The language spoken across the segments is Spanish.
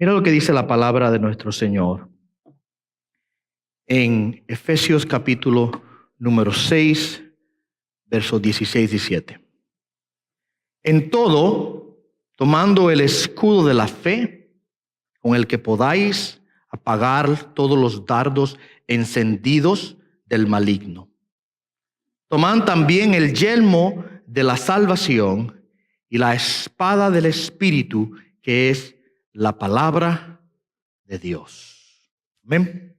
Mira lo que dice la palabra de nuestro Señor en Efesios capítulo número 6, versos 16 y 17. En todo, tomando el escudo de la fe, con el que podáis apagar todos los dardos encendidos del maligno. Tomad también el yelmo de la salvación y la espada del Espíritu, que es la palabra de Dios. Amén.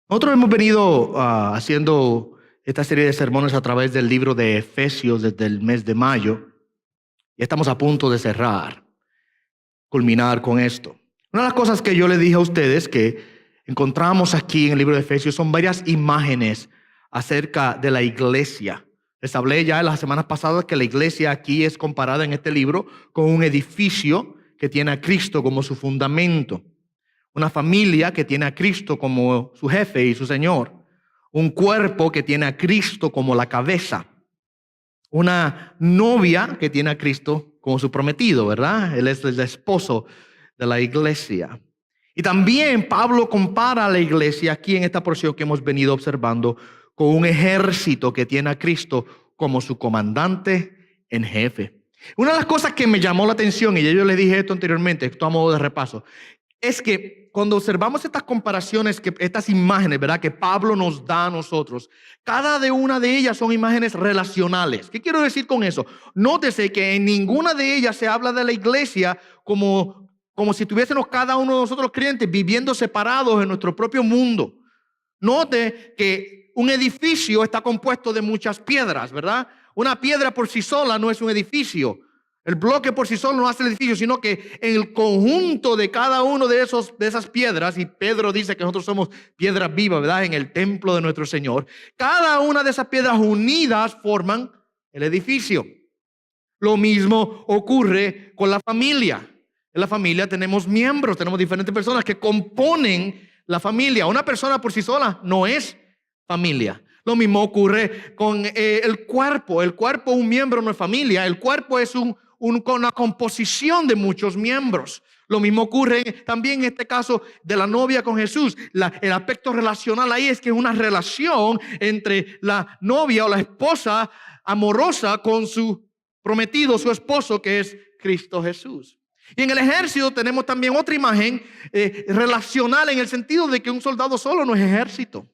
Nosotros hemos venido haciendo esta serie de sermones a través del libro de Efesios desde el mes de mayo. Y estamos a punto de cerrar, culminar con esto. Una de las cosas que yo le dije a ustedes que encontramos aquí en el libro de Efesios son varias imágenes acerca de la iglesia. Les hablé ya en las semanas pasadas que la iglesia aquí es comparada en este libro con un edificio que tiene a Cristo como su fundamento. Una familia que tiene a Cristo como su jefe y su Señor. Un cuerpo que tiene a Cristo como la cabeza. Una novia que tiene a Cristo como su prometido, ¿verdad? Él es el esposo de la iglesia. Y también Pablo compara a la iglesia aquí en esta porción que hemos venido observando con un ejército que tiene a Cristo como su comandante en jefe. Una de las cosas que me llamó la atención, y yo le dije esto anteriormente, esto a modo de repaso, es que cuando observamos estas comparaciones, estas imágenes, ¿verdad?, que Pablo nos da a nosotros, cada una de ellas son imágenes relacionales. ¿Qué quiero decir con eso? Nótese que en ninguna de ellas se habla de la iglesia como si tuviésemos cada uno de nosotros creyentes viviendo separados en nuestro propio mundo. Note que un edificio está compuesto de muchas piedras, ¿verdad? Una piedra por sí sola no es un edificio. El bloque por sí solo no hace el edificio, sino que en el conjunto de cada uno de esas piedras, y Pedro dice que nosotros somos piedras vivas, ¿verdad?, en el templo de nuestro Señor. Cada una de esas piedras unidas forman el edificio. Lo mismo ocurre con la familia. En la familia tenemos miembros, tenemos diferentes personas que componen la familia. Una persona por sí sola no es familia. Lo mismo ocurre con el cuerpo. El cuerpo, un miembro no es familia. El cuerpo es una composición de muchos miembros. Lo mismo ocurre también en este caso de la novia con Jesús. El aspecto relacional ahí es que es una relación entre la novia o la esposa amorosa con su prometido, su esposo, que es Cristo Jesús. Y en el ejército tenemos también otra imagen relacional en el sentido de que un soldado solo no es ejército.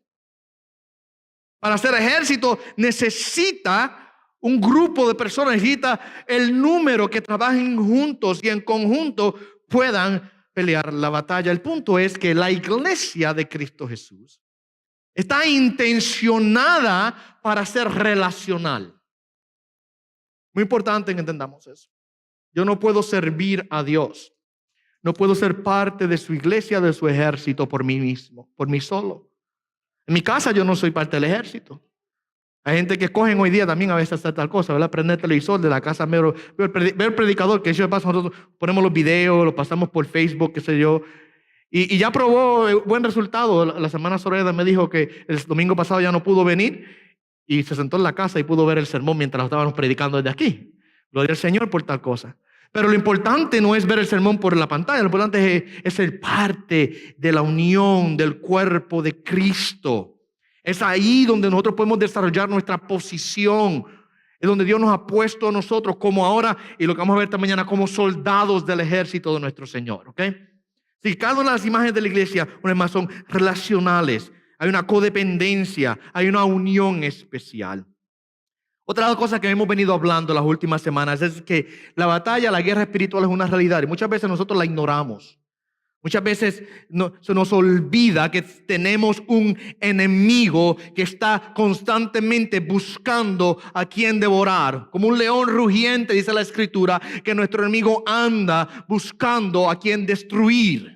Para ser ejército necesita un grupo de personas, necesita el número que trabajen juntos y en conjunto puedan pelear la batalla. El punto es que la iglesia de Cristo Jesús está intencionada para ser relacional. Muy importante que entendamos eso. Yo no puedo servir a Dios. No puedo ser parte de su iglesia, de su ejército por mí mismo, por mí solo. En mi casa yo no soy parte del ejército. Hay gente que escogen hoy día también a veces hacer tal cosa, ¿verdad? Prender el televisor de la casa, veo el predicador, que eso pasa, nosotros ponemos los videos, los pasamos por Facebook, qué sé yo. Y ya probó buen resultado. La semana Soreda me dijo que el domingo pasado ya no pudo venir y se sentó en la casa y pudo ver el sermón mientras lo estábamos predicando desde aquí. Gloria al Señor por tal cosa. Pero lo importante no es ver el sermón por la pantalla, lo importante es ser parte de la unión del cuerpo de Cristo. Es ahí donde nosotros podemos desarrollar nuestra posición, es donde Dios nos ha puesto a nosotros como ahora, y lo que vamos a ver esta mañana, como soldados del ejército de nuestro Señor. ¿Ok? Si cada una de las imágenes de la iglesia, una vez más, son relacionales, hay una codependencia, hay una unión especial. Otra cosa que hemos venido hablando las últimas semanas es que la batalla, la guerra espiritual es una realidad y muchas veces nosotros la ignoramos. Muchas veces se nos olvida que tenemos un enemigo que está constantemente buscando a quien devorar. Como un león rugiente, dice la Escritura, que nuestro enemigo anda buscando a quien destruir.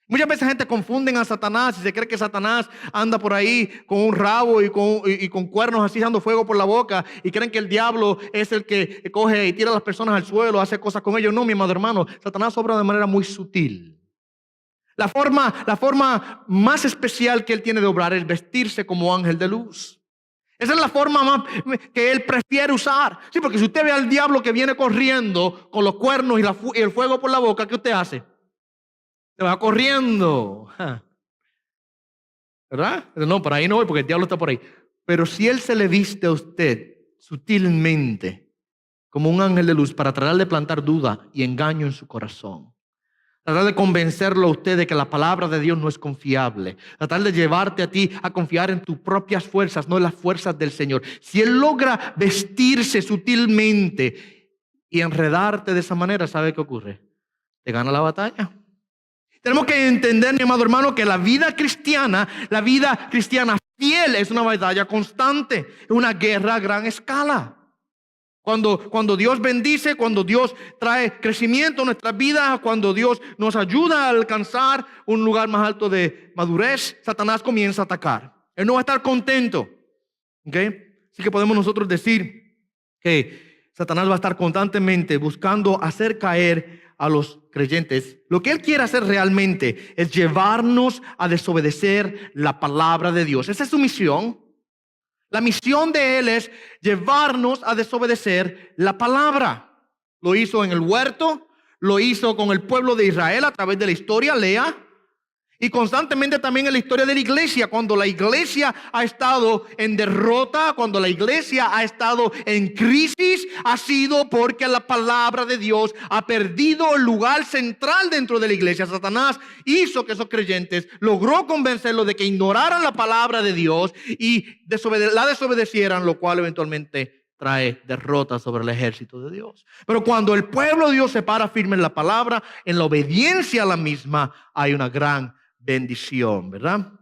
Muchas veces la gente confunde a Satanás y se cree que Satanás anda por ahí con un rabo y con cuernos así dando fuego por la boca y creen que el diablo es el que coge y tira a las personas al suelo, hace cosas con ellos. No, mi amado hermano, Satanás obra de manera muy sutil. La forma más especial que él tiene de obrar es vestirse como ángel de luz. Esa es la forma más que él prefiere usar. Sí, porque si usted ve al diablo que viene corriendo con los cuernos y el fuego por la boca, ¿qué usted hace? Se va corriendo. ¿Verdad? No, por ahí no voy porque el diablo está por ahí. Pero si él se le viste a usted sutilmente como un ángel de luz para tratar de plantar duda y engaño en su corazón, tratar de convencerlo a usted de que la palabra de Dios no es confiable, tratar de llevarte a ti a confiar en tus propias fuerzas, no en las fuerzas del Señor. Si él logra vestirse sutilmente y enredarte de esa manera, ¿sabe qué ocurre? Te gana la batalla. Tenemos que entender, mi amado hermano, que la vida cristiana fiel es una batalla constante, es una guerra a gran escala. Cuando Dios bendice, cuando Dios trae crecimiento a nuestras vidas, cuando Dios nos ayuda a alcanzar un lugar más alto de madurez, Satanás comienza a atacar. Él no va a estar contento. ¿Okay? Así que podemos nosotros decir que Satanás va a estar constantemente buscando hacer caer a los creyentes. Lo que él quiere hacer realmente es llevarnos a desobedecer la palabra de Dios. Esa es su misión. La misión de él es llevarnos a desobedecer la palabra. Lo hizo en el huerto, lo hizo con el pueblo de Israel a través de la historia, lea. Y constantemente también en la historia de la iglesia, cuando la iglesia ha estado en derrota, cuando la iglesia ha estado en crisis, ha sido porque la palabra de Dios ha perdido el lugar central dentro de la iglesia. Satanás hizo que esos creyentes logró convencerlos de que ignoraran la palabra de Dios y la desobedecieran, lo cual eventualmente trae derrota sobre el ejército de Dios. Pero cuando el pueblo de Dios se para firme en la palabra, en la obediencia a la misma, hay una gran bendición, ¿verdad?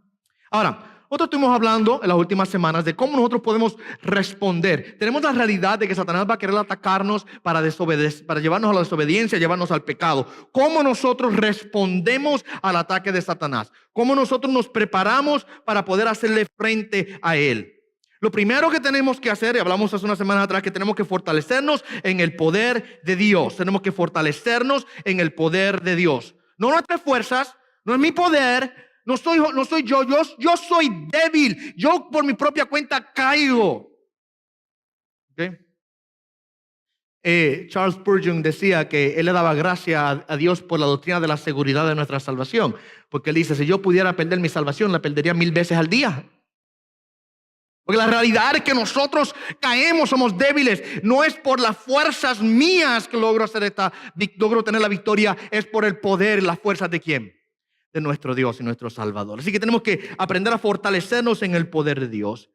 Ahora, nosotros estuvimos hablando en las últimas semanas de cómo nosotros podemos responder. Tenemos la realidad de que Satanás va a querer atacarnos para llevarnos a la desobediencia, llevarnos al pecado. ¿Cómo nosotros respondemos al ataque de Satanás? ¿Cómo nosotros nos preparamos para poder hacerle frente a él? Lo primero que tenemos que hacer, y hablamos hace una semana atrás, que tenemos que fortalecernos en el poder de Dios. Tenemos que fortalecernos en el poder de Dios. No nuestras fuerzas, no es mi poder, no soy yo soy débil. Yo por mi propia cuenta caigo. ¿Okay? Charles Spurgeon decía que él le daba gracia a Dios por la doctrina de la seguridad de nuestra salvación. Porque él dice, si yo pudiera perder mi salvación, la perdería 1000 veces al día. Porque la realidad es que nosotros caemos, somos débiles. No es por las fuerzas mías que logro tener la victoria. Es por el poder y las fuerzas de ¿quién? De nuestro Dios y nuestro Salvador. Así que tenemos que aprender a fortalecernos en el poder de Dios.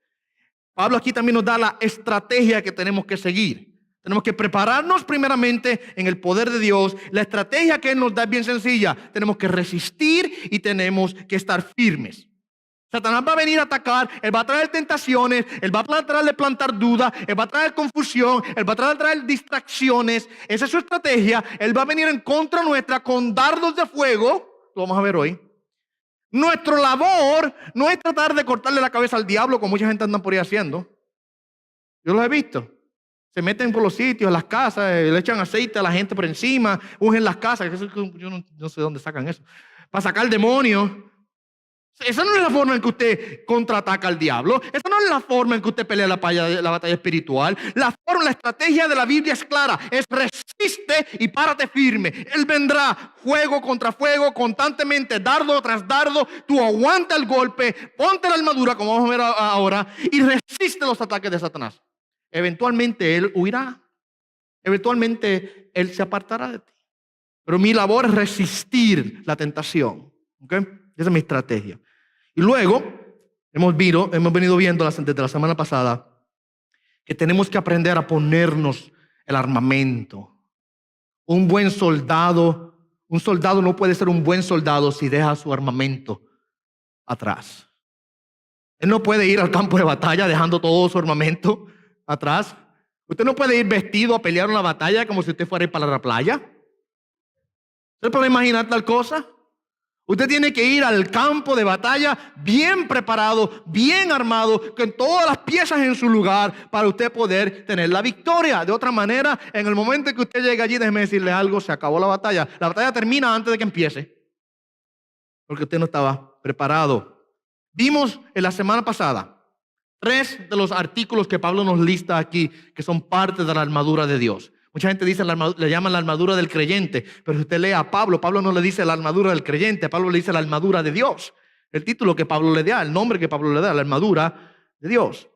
Pablo aquí también nos da la estrategia que tenemos que seguir. Tenemos que prepararnos primeramente en el poder de Dios. La estrategia que Él nos da es bien sencilla. Tenemos que resistir y tenemos que estar firmes. Satanás va a venir a atacar, él va a traer tentaciones, él va a tratar de plantar duda, él va a traer confusión, él va a tratar de traer distracciones. Esa es su estrategia. Él va a venir en contra nuestra con dardos de fuego. Lo vamos a ver hoy. Nuestra labor no es tratar de cortarle la cabeza al diablo, como mucha gente anda por ahí haciendo. Yo los he visto. Se meten por los sitios, en las casas, le echan aceite a la gente por encima, ungen las casas. Yo no sé dónde sacan eso. Para sacar demonios. Esa no es la forma en que usted contraataca al diablo. Esa no es la forma en que usted pelea la batalla espiritual. La estrategia de la Biblia es clara. Es resiste y párate firme. Él vendrá fuego contra fuego, constantemente, dardo tras dardo. Tú aguanta el golpe, ponte la armadura, como vamos a ver ahora, y resiste los ataques de Satanás. Eventualmente él huirá. Eventualmente él se apartará de ti. Pero mi labor es resistir la tentación. ¿Okay? Esa es mi estrategia. Y luego, hemos venido viendo desde la semana pasada que tenemos que aprender a ponernos el armamento. Un soldado no puede ser un buen soldado si deja su armamento atrás. Él no puede ir al campo de batalla dejando todo su armamento atrás. Usted no puede ir vestido a pelear una batalla como si usted fuera a ir para la playa. ¿Usted puede imaginar tal cosa? Usted tiene que ir al campo de batalla bien preparado, bien armado, con todas las piezas en su lugar para usted poder tener la victoria. De otra manera, en el momento en que usted llegue allí, déjeme decirle algo, se acabó la batalla. La batalla termina antes de que empiece, porque usted no estaba preparado. Vimos en la semana pasada 3 de los artículos que Pablo nos lista aquí, que son parte de la armadura de Dios. Mucha gente dice le llaman la armadura del creyente, pero si usted lee a Pablo, Pablo no le dice la armadura del creyente, Pablo le dice la armadura de Dios. El título que Pablo le da, el nombre que Pablo le da, la armadura de Dios.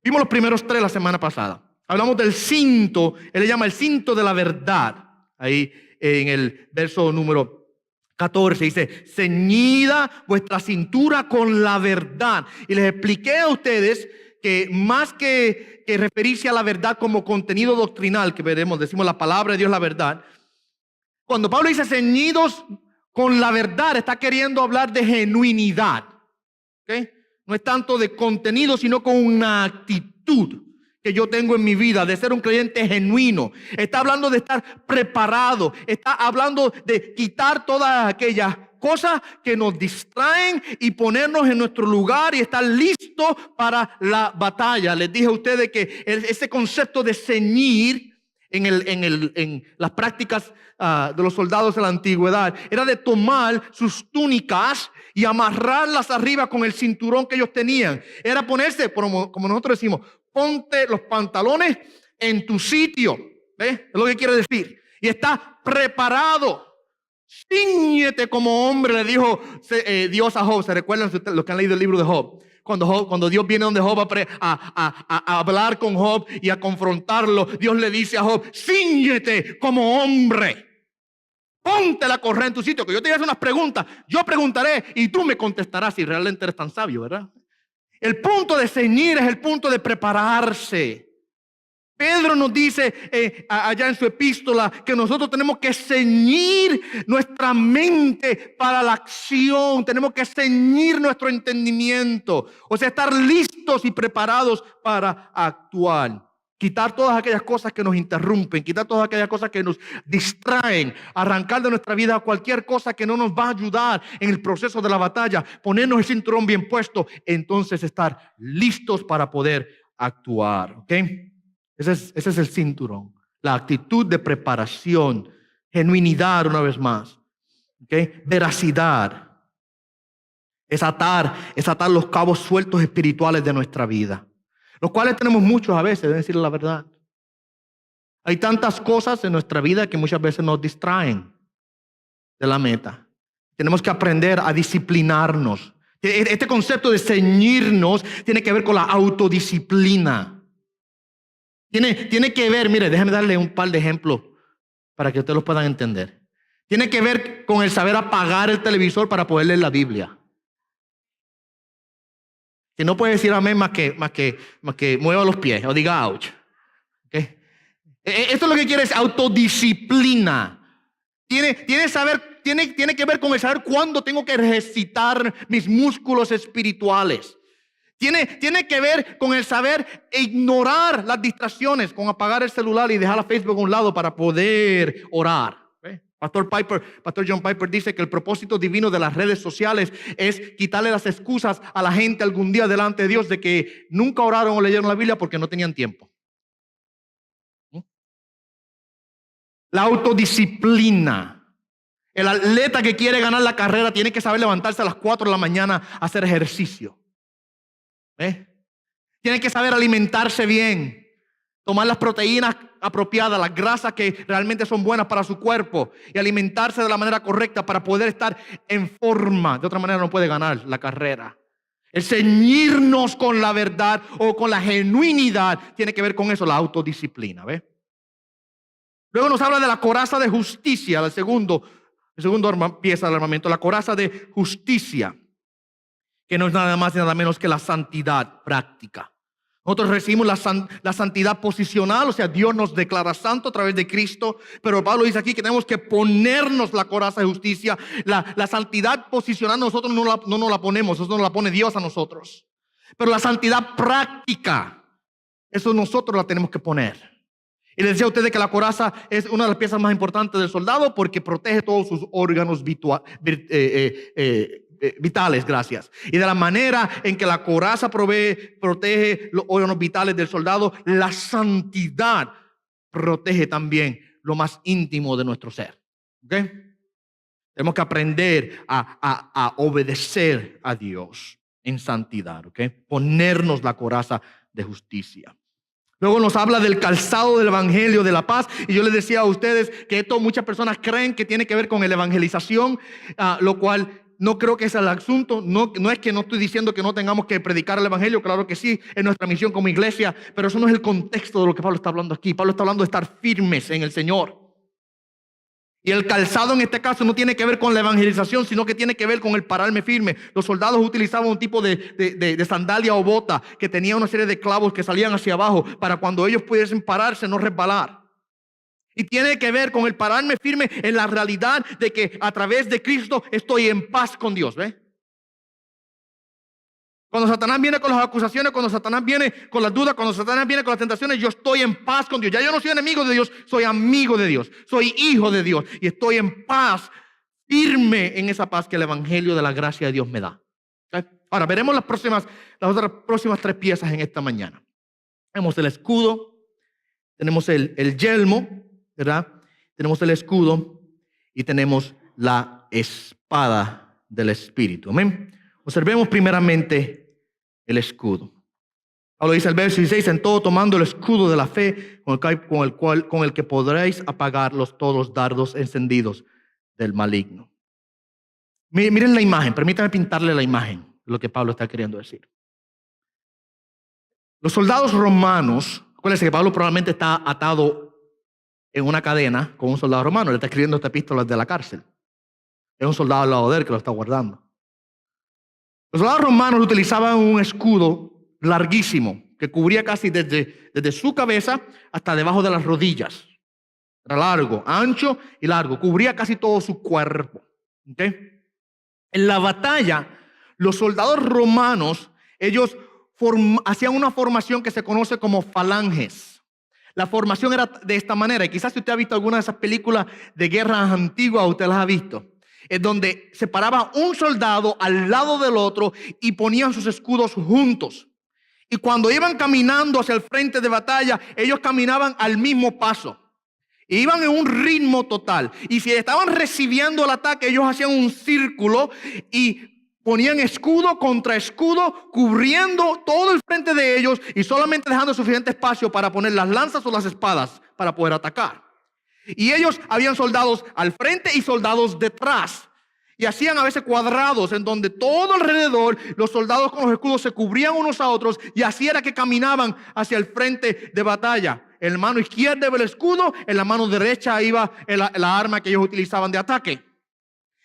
Vimos los primeros 3 la semana pasada. Hablamos del cinto, él le llama el cinto de la verdad. Ahí en el verso número 14 dice, ceñida vuestra cintura con la verdad. Y les expliqué a ustedes que más que referirse a la verdad como contenido doctrinal, que veremos, decimos la palabra de Dios, la verdad. Cuando Pablo dice ceñidos con la verdad, está queriendo hablar de genuinidad. ¿Okay? No es tanto de contenido, sino con una actitud que yo tengo en mi vida, de ser un creyente genuino. Está hablando de estar preparado. Está hablando de quitar todas aquellas cosas que nos distraen y ponernos en nuestro lugar y estar listos para la batalla. Les dije a ustedes que ese concepto de ceñir en las prácticas de los soldados de la antigüedad era de tomar sus túnicas y amarrarlas arriba con el cinturón que ellos tenían. Era ponerse, como nosotros decimos, ponte los pantalones en tu sitio. ¿Ves? Es lo que quiere decir. Y está preparado. Cíñete como hombre, le dijo Dios a Job. ¿Se recuerdan los que han leído el libro de Job? Cuando Dios viene donde Job a hablar con Job y a confrontarlo, Dios le dice a Job, cíñete como hombre. Ponte la correa en tu sitio, que yo te voy a hacer unas preguntas. Yo preguntaré y tú me contestarás si realmente eres tan sabio, ¿verdad? El punto de ceñir es el punto de prepararse. Pedro nos dice allá en su epístola que nosotros tenemos que ceñir nuestra mente para la acción. Tenemos que ceñir nuestro entendimiento. O sea, estar listos y preparados para actuar. Quitar todas aquellas cosas que nos interrumpen. Quitar todas aquellas cosas que nos distraen. Arrancar de nuestra vida cualquier cosa que no nos va a ayudar en el proceso de la batalla. Ponernos el cinturón bien puesto. Entonces estar listos para poder actuar. ¿Ok? Ese es el cinturón, la actitud de preparación, genuinidad una vez más, ¿okay? Veracidad, es atar los cabos sueltos espirituales de nuestra vida, los cuales tenemos muchos a veces, deben decir la verdad. Hay tantas cosas en nuestra vida que muchas veces nos distraen de la meta. Tenemos que aprender a disciplinarnos. Este concepto de ceñirnos tiene que ver con la autodisciplina. Tiene que ver, mire, déjame darle un par de ejemplos para que ustedes los puedan entender. Tiene que ver con el saber apagar el televisor para poder leer la Biblia. Que no puede decir amén más que mueva los pies o diga ouch. ¿Okay? Esto es lo que quiere es autodisciplina. Tiene que ver con el saber cuándo tengo que ejercitar mis músculos espirituales. Tiene que ver con el saber ignorar las distracciones, con apagar el celular y dejar la Facebook a un lado para poder orar. Pastor John Piper dice que el propósito divino de las redes sociales es quitarle las excusas a la gente algún día delante de Dios de que nunca oraron o leyeron la Biblia porque no tenían tiempo. La autodisciplina. El atleta que quiere ganar la carrera tiene que saber levantarse a las 4 de la mañana a hacer ejercicio. Tiene que saber alimentarse bien, tomar las proteínas apropiadas, las grasas que realmente son buenas para su cuerpo y alimentarse de la manera correcta para poder estar en forma. De otra manera no puede ganar la carrera. El ceñirnos con la verdad o con la genuinidad tiene que ver con eso, la autodisciplina. ¿Ve? Luego nos habla de la coraza de justicia, el segundo pieza del armamento, la coraza de justicia, que no es nada más y nada menos que la santidad práctica. Nosotros recibimos la santidad posicional, o sea, Dios nos declara santo a través de Cristo, pero Pablo dice aquí que tenemos que ponernos la coraza de justicia. La santidad posicional nosotros no nos la ponemos, eso nos la pone Dios a nosotros. Pero la santidad práctica, eso nosotros la tenemos que poner. Y les decía a ustedes que la coraza es una de las piezas más importantes del soldado porque protege todos sus órganos vitales, gracias. Y de la manera en que la coraza protege los órganos vitales del soldado, la santidad protege también lo más íntimo de nuestro ser. ¿Okay? Tenemos que aprender a obedecer a Dios en santidad. ¿Okay? Ponernos la coraza de justicia. Luego nos habla del calzado del evangelio de la paz. Y yo les decía a ustedes que esto muchas personas creen que tiene que ver con la evangelización, lo cual no creo que es el asunto. No es que no estoy diciendo que no tengamos que predicar el evangelio. Claro que sí, es nuestra misión como iglesia. Pero eso no es el contexto de lo que Pablo está hablando aquí. Pablo está hablando de estar firmes en el Señor. Y el calzado en este caso no tiene que ver con la evangelización, sino que tiene que ver con el pararme firme. Los soldados utilizaban un tipo de sandalia o bota que tenía una serie de clavos que salían hacia abajo para cuando ellos pudiesen pararse, no resbalar. Y tiene que ver con el pararme firme en la realidad de que a través de Cristo estoy en paz con Dios. ¿Ve? Cuando Satanás viene con las acusaciones, cuando Satanás viene con las dudas, cuando Satanás viene con las tentaciones, yo estoy en paz con Dios. Ya yo no soy enemigo de Dios, soy amigo de Dios, soy hijo de Dios y estoy en paz, firme en esa paz que el evangelio de la gracia de Dios me da. ¿Okay? Ahora veremos las otras próximas 3 piezas en esta mañana. Tenemos el escudo, tenemos el yelmo, ¿verdad? Tenemos el escudo y tenemos la espada del Espíritu. Amén. Observemos primeramente el escudo. Pablo dice el verso 16, en todo tomando el escudo de la fe, con el que podréis apagar todos los dardos encendidos del maligno. Miren la imagen, permítanme pintarle la imagen de lo que Pablo está queriendo decir. Los soldados romanos, acuérdense que Pablo probablemente está atado en una cadena con un soldado romano, le está escribiendo esta epístola desde la cárcel. Es un soldado al lado de él que lo está guardando. Los soldados romanos utilizaban un escudo larguísimo que cubría casi desde su cabeza hasta debajo de las rodillas. Era largo, ancho y largo. Cubría casi todo su cuerpo. ¿Okay? En la batalla, los soldados romanos, ellos hacían una formación que se conoce como falanges. La formación era de esta manera. Y quizás si usted ha visto alguna de esas películas de guerras antiguas, usted las ha visto. Es donde se paraba un soldado al lado del otro y ponían sus escudos juntos. Y cuando iban caminando hacia el frente de batalla, ellos caminaban al mismo paso. Iban en un ritmo total. Y si estaban recibiendo el ataque, ellos hacían un círculo y ponían escudo contra escudo, cubriendo todo el frente de ellos y solamente dejando suficiente espacio para poner las lanzas o las espadas para poder atacar. Y ellos habían soldados al frente y soldados detrás. Y hacían a veces cuadrados en donde todo alrededor los soldados con los escudos se cubrían unos a otros y así era que caminaban hacia el frente de batalla. En la mano izquierda iba el escudo, en la mano derecha iba la arma que ellos utilizaban de ataque.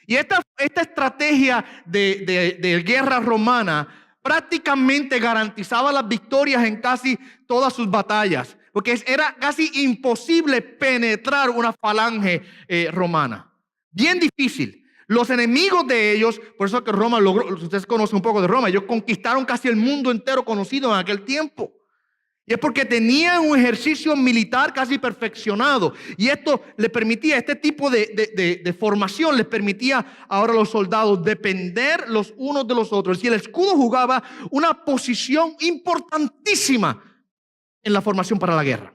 Y esta estrategia de guerra romana prácticamente garantizaba las victorias en casi todas sus batallas. Porque era casi imposible penetrar una falange romana. Bien difícil. Los enemigos de ellos, por eso que Roma logró, ustedes conocen un poco de Roma, ellos conquistaron casi el mundo entero conocido en aquel tiempo. Y es porque tenían un ejercicio militar casi perfeccionado. Y esto les permitía, este tipo de formación les permitía ahora a los soldados depender los unos de los otros. Y el escudo jugaba una posición importantísima en la formación para la guerra.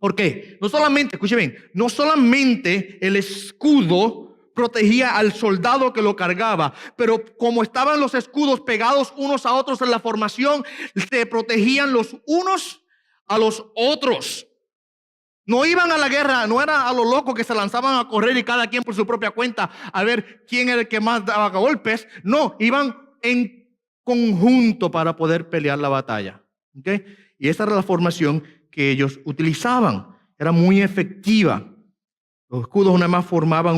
¿Por qué? No solamente, escuche bien, no solamente el escudo protegía al soldado que lo cargaba, pero como estaban los escudos pegados unos a otros en la formación, se protegían los unos a los otros. No iban a la guerra, no era a lo loco que se lanzaban a correr y cada quien por su propia cuenta a ver quién era el que más daba golpes. No, iban en conjunto para poder pelear la batalla. ¿Okay? Y esa era la formación que ellos utilizaban. Era muy efectiva. Los escudos una más formaban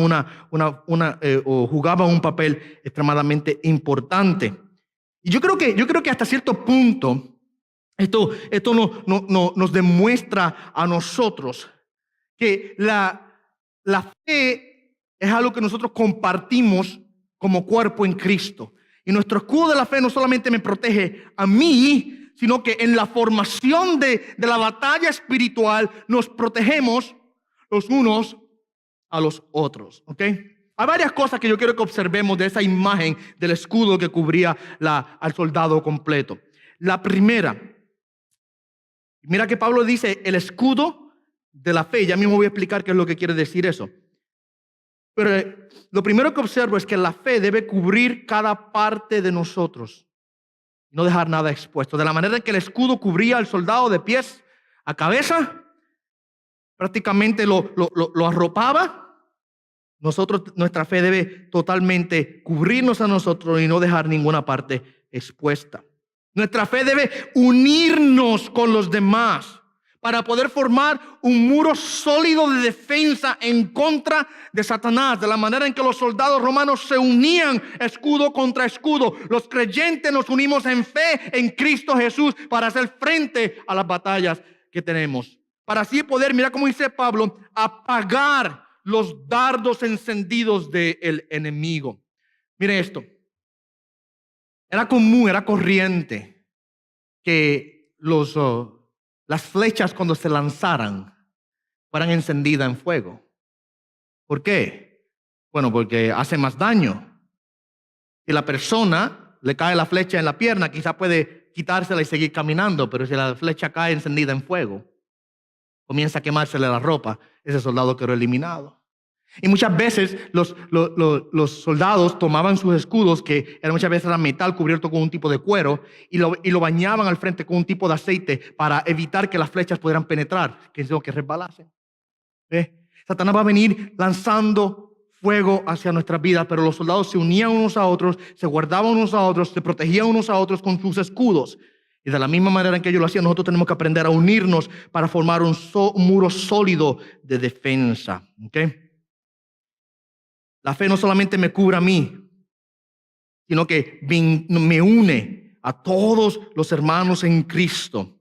o jugaban un papel extremadamente importante. Y yo creo que hasta cierto punto esto nos demuestra a nosotros que la fe es algo que nosotros compartimos como cuerpo en Cristo. Y nuestro escudo de la fe no solamente me protege a mí, sino que en la formación de la batalla espiritual nos protegemos los unos a los otros. ¿Ok? Hay varias cosas que yo quiero que observemos de esa imagen del escudo que cubría al soldado completo. La primera, mira que Pablo dice el escudo de la fe. Ya mismo voy a explicar qué es lo que quiere decir eso. Pero lo primero que observo es que la fe debe cubrir cada parte de nosotros. No dejar nada expuesto. De la manera en que el escudo cubría al soldado de pies a cabeza, prácticamente lo arropaba. Nuestra fe debe totalmente cubrirnos a nosotros y no dejar ninguna parte expuesta. Nuestra fe debe unirnos con los demás para poder formar un muro sólido de defensa en contra de Satanás, de la manera en que los soldados romanos se unían escudo contra escudo. Los creyentes nos unimos en fe en Cristo Jesús para hacer frente a las batallas que tenemos. Para así poder, mira cómo dice Pablo, apagar los dardos encendidos del enemigo. Mire esto. Era común, era corriente que las flechas cuando se lanzaran fueran encendidas en fuego. ¿Por qué? Bueno, porque hace más daño. Si la persona le cae la flecha en la pierna, quizá puede quitársela y seguir caminando, pero si la flecha cae encendida en fuego, comienza a quemársele la ropa, ese soldado quedó eliminado. Y muchas veces los soldados tomaban sus escudos, que muchas veces era metal cubierto con un tipo de cuero, y lo bañaban al frente con un tipo de aceite para evitar que las flechas pudieran penetrar, que resbalasen. Satanás va a venir lanzando fuego hacia nuestras vidas, pero los soldados se unían unos a otros, se guardaban unos a otros, se protegían unos a otros con sus escudos. Y de la misma manera en que ellos lo hacían, nosotros tenemos que aprender a unirnos para formar un muro sólido de defensa. ¿Okay? La fe no solamente me cubre a mí, sino que me une a todos los hermanos en Cristo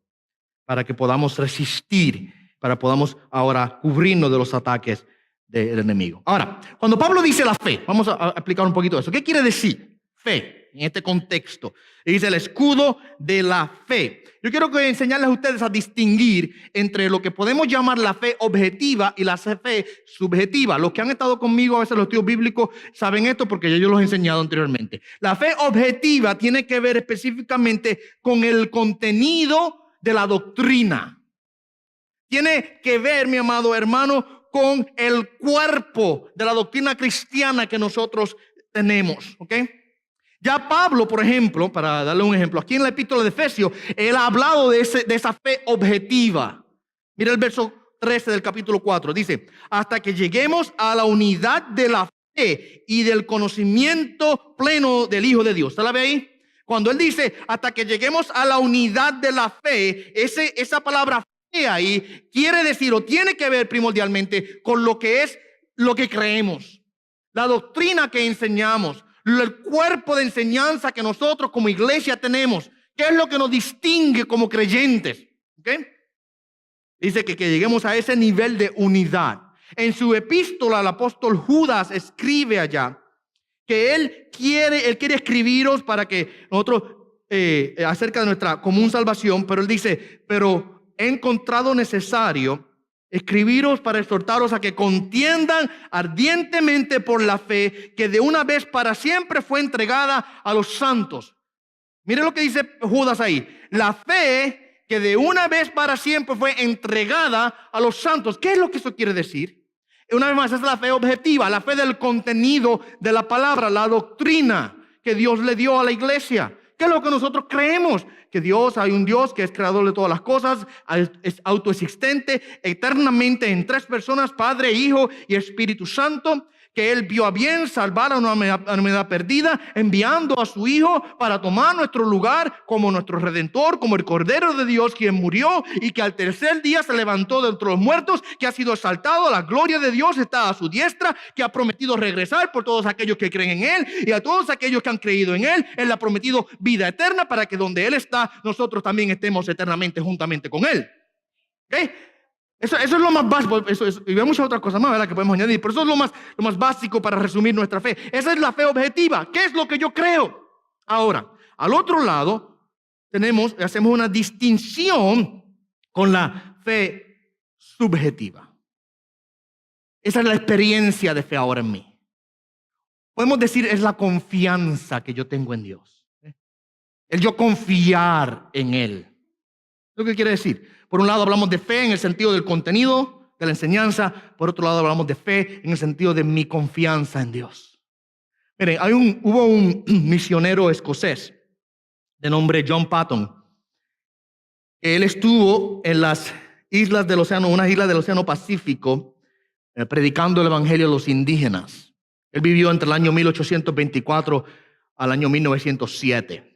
para que podamos resistir, para que podamos ahora cubrirnos de los ataques del enemigo. Ahora, cuando Pablo dice la fe, vamos a explicar un poquito eso. ¿Qué quiere decir fe en este contexto? Dice el escudo de la fe. Yo quiero enseñarles a ustedes a distinguir entre lo que podemos llamar la fe objetiva y la fe subjetiva. Los que han estado conmigo a veces los estudios bíblicos saben esto porque yo los he enseñado anteriormente. La fe objetiva tiene que ver específicamente con el contenido de la doctrina. Tiene que ver, mi amado hermano, con el cuerpo de la doctrina cristiana que nosotros tenemos. ¿Ok? Ya Pablo, por ejemplo, para darle un ejemplo, aquí en la epístola de Efesios, él ha hablado de esa fe objetiva. Mira el verso 13 del capítulo 4, dice, hasta que lleguemos a la unidad de la fe y del conocimiento pleno del Hijo de Dios. ¿Usted la ve ahí? Cuando él dice, hasta que lleguemos a la unidad de la fe, esa palabra fe ahí quiere decir o tiene que ver primordialmente con lo que creemos, la doctrina que enseñamos, el cuerpo de enseñanza que nosotros como iglesia tenemos. ¿Qué es lo que nos distingue como creyentes? ¿Okay? Dice que lleguemos a ese nivel de unidad. En su epístola, el apóstol Judas escribe allá que él quiere escribiros para que nosotros, acerca de nuestra común salvación, pero él dice, pero he encontrado necesario escribiros para exhortaros a que contiendan ardientemente por la fe que de una vez para siempre fue entregada a los santos. Mire lo que dice Judas ahí. La fe que de una vez para siempre fue entregada a los santos. ¿Qué es lo que eso quiere decir? Una vez más, es la fe objetiva, la fe del contenido de la palabra, la doctrina que Dios le dio a la iglesia. ¿Qué es lo que nosotros creemos? Que hay un Dios que es creador de todas las cosas, es autoexistente, eternamente en tres personas, Padre, Hijo y Espíritu Santo, que Él vio a bien salvar a una humanidad perdida, enviando a su Hijo para tomar nuestro lugar como nuestro Redentor, como el Cordero de Dios, quien murió y que al tercer día se levantó de entre los muertos, que ha sido exaltado, la gloria de Dios está a su diestra, que ha prometido regresar por todos aquellos que creen en Él y a todos aquellos que han creído en Él. Él ha prometido vida eterna para que donde Él está, nosotros también estemos eternamente juntamente con Él. ¿Okay? Eso es lo más básico, y hay muchas otras cosas más, ¿verdad?, que podemos añadir, pero eso es lo más básico para resumir nuestra fe. Esa es la fe objetiva. ¿Qué es lo que yo creo? Ahora, al otro lado, hacemos una distinción con la fe subjetiva. Esa es la experiencia de fe ahora en mí. Podemos decir, es la confianza que yo tengo en Dios. El yo confiar en Él. ¿Lo que quiere decir? Por un lado hablamos de fe en el sentido del contenido de la enseñanza. Por otro lado hablamos de fe en el sentido de mi confianza en Dios. Miren, hubo un misionero escocés de nombre John Patton. Él estuvo en las islas del océano, unas islas del océano Pacífico, predicando el evangelio a los indígenas. Él vivió entre el año 1824 al año 1907.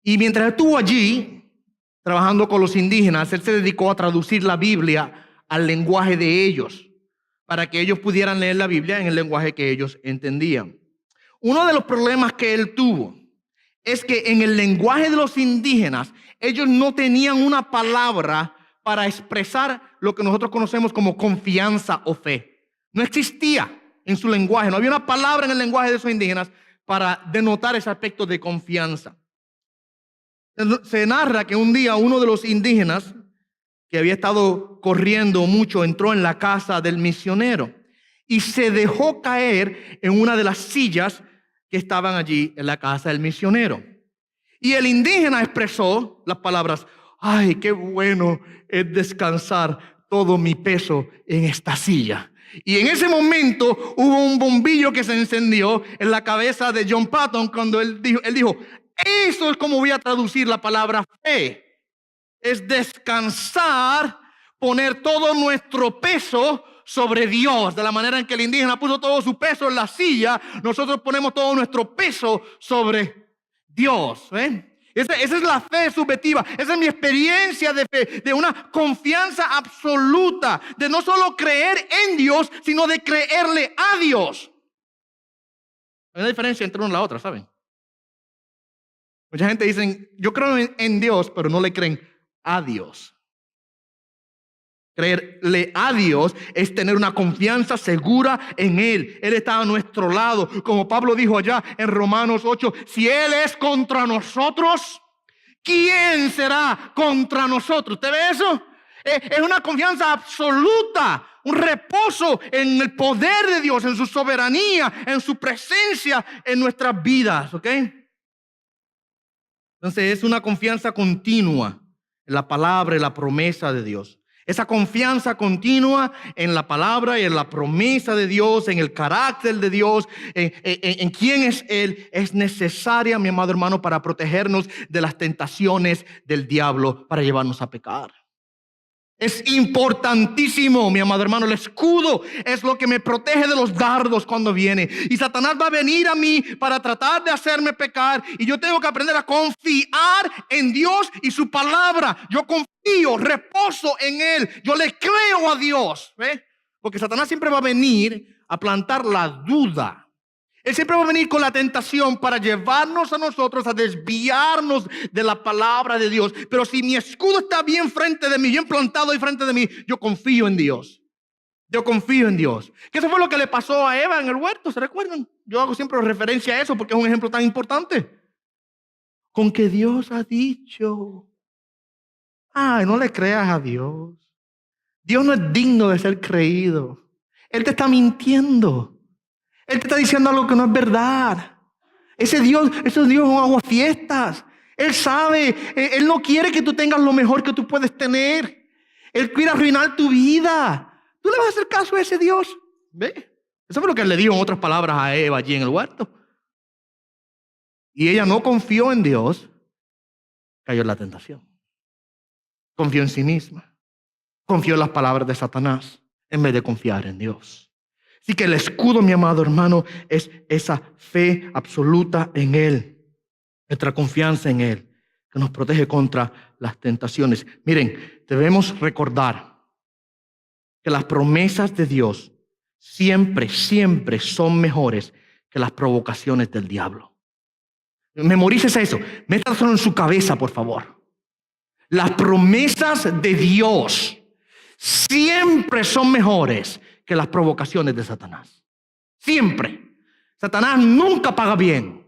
Y mientras estuvo allí, trabajando con los indígenas, él se dedicó a traducir la Biblia al lenguaje de ellos, para que ellos pudieran leer la Biblia en el lenguaje que ellos entendían. Uno de los problemas que él tuvo es que en el lenguaje de los indígenas, ellos no tenían una palabra para expresar lo que nosotros conocemos como confianza o fe. No existía en su lenguaje, no había una palabra en el lenguaje de esos indígenas para denotar ese aspecto de confianza. Se narra que un día uno de los indígenas que había estado corriendo mucho entró en la casa del misionero y se dejó caer en una de las sillas que estaban allí en la casa del misionero. Y el indígena expresó las palabras: ay, qué bueno es descansar todo mi peso en esta silla. Y en ese momento hubo un bombillo que se encendió en la cabeza de John Patton cuando él dijo, eso es como voy a traducir la palabra fe. Es descansar, poner todo nuestro peso sobre Dios. De la manera en que el indígena puso todo su peso en la silla, nosotros ponemos todo nuestro peso sobre Dios. Esa es la fe subjetiva. Esa es mi experiencia de fe, de una confianza absoluta, de no solo creer en Dios, sino de creerle a Dios. Hay una diferencia entre una y la otra, ¿saben? Mucha gente dice, yo creo en Dios, pero no le creen a Dios. Creerle a Dios es tener una confianza segura en Él. Él está a nuestro lado. Como Pablo dijo allá en Romanos 8, si Él es contra nosotros, ¿quién será contra nosotros? ¿Usted ve eso? Es una confianza absoluta, un reposo en el poder de Dios, en su soberanía, en su presencia en nuestras vidas, ¿ok? Entonces es una confianza continua en la palabra y la promesa de Dios. Esa confianza continua en la palabra y en la promesa de Dios, en el carácter de Dios, en quién es Él, es necesaria, mi amado hermano, para protegernos de las tentaciones del diablo, para llevarnos a pecar. Es importantísimo, mi amado hermano. El escudo es lo que me protege de los dardos cuando viene. Y Satanás va a venir a mí para tratar de hacerme pecar. Y yo tengo que aprender a confiar en Dios y su palabra. Yo confío, reposo en Él. Yo le creo a Dios. ¿Ve? Porque Satanás siempre va a venir a plantar la duda. Él siempre va a venir con la tentación para llevarnos a nosotros a desviarnos de la palabra de Dios. Pero si mi escudo está bien frente de mí, bien plantado ahí frente de mí, yo confío en Dios. Yo confío en Dios. Que eso fue lo que le pasó a Eva en el huerto, ¿se recuerdan? Yo hago siempre referencia a eso porque es un ejemplo tan importante. Con que Dios ha dicho. Ay, no le creas a Dios. Dios no es digno de ser creído. Él te está mintiendo. Él te está diciendo algo que no es verdad. Ese Dios es un aguafiestas. Él sabe, Él no quiere que tú tengas lo mejor que tú puedes tener. Él quiere arruinar tu vida. ¿Tú le vas a hacer caso a ese Dios? ¿Ve? Eso fue lo que él le dijo en otras palabras a Eva allí en el huerto. Y ella no confió en Dios, cayó en la tentación. Confió en sí misma. Confió en las palabras de Satanás en vez de confiar en Dios. Así que el escudo, mi amado hermano, es esa fe absoluta en Él, nuestra confianza en Él, que nos protege contra las tentaciones. Miren, debemos recordar que las promesas de Dios siempre son mejores que las provocaciones del diablo. Memorícese eso, métaselo en su cabeza, por favor. Las promesas de Dios siempre son mejores que las provocaciones de Satanás. Siempre. Satanás nunca paga bien.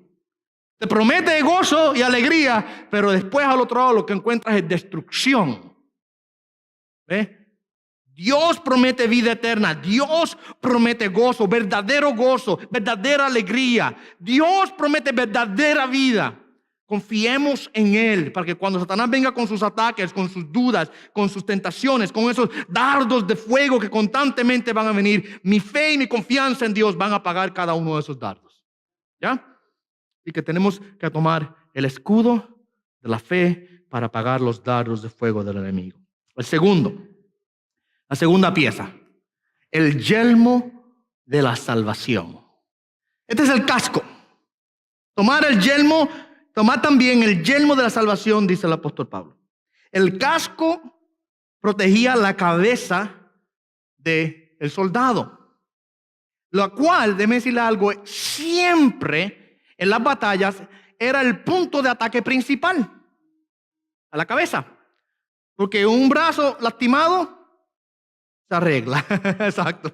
Te promete gozo y alegría, pero después al otro lado lo que encuentras es destrucción. ¿Ve? Dios promete vida eterna. Dios promete gozo, verdadera alegría. Dios promete verdadera vida. Confiemos en Él para que cuando Satanás venga con sus ataques, con sus dudas, con sus tentaciones, con esos dardos de fuego que constantemente van a venir, mi fe y mi confianza en Dios van a apagar cada uno de esos dardos. ¿Ya? Y que tenemos que tomar el escudo de la fe para apagar los dardos de fuego del enemigo. El segundo, la segunda pieza, el yelmo de la salvación. Este es el casco. Tomar también el yelmo de la salvación, dice el apóstol Pablo. El casco protegía la cabeza del soldado, lo cual, déjeme decirle algo, siempre en las batallas era el punto de ataque principal, a la cabeza. Porque un brazo lastimado se arregla. Exacto.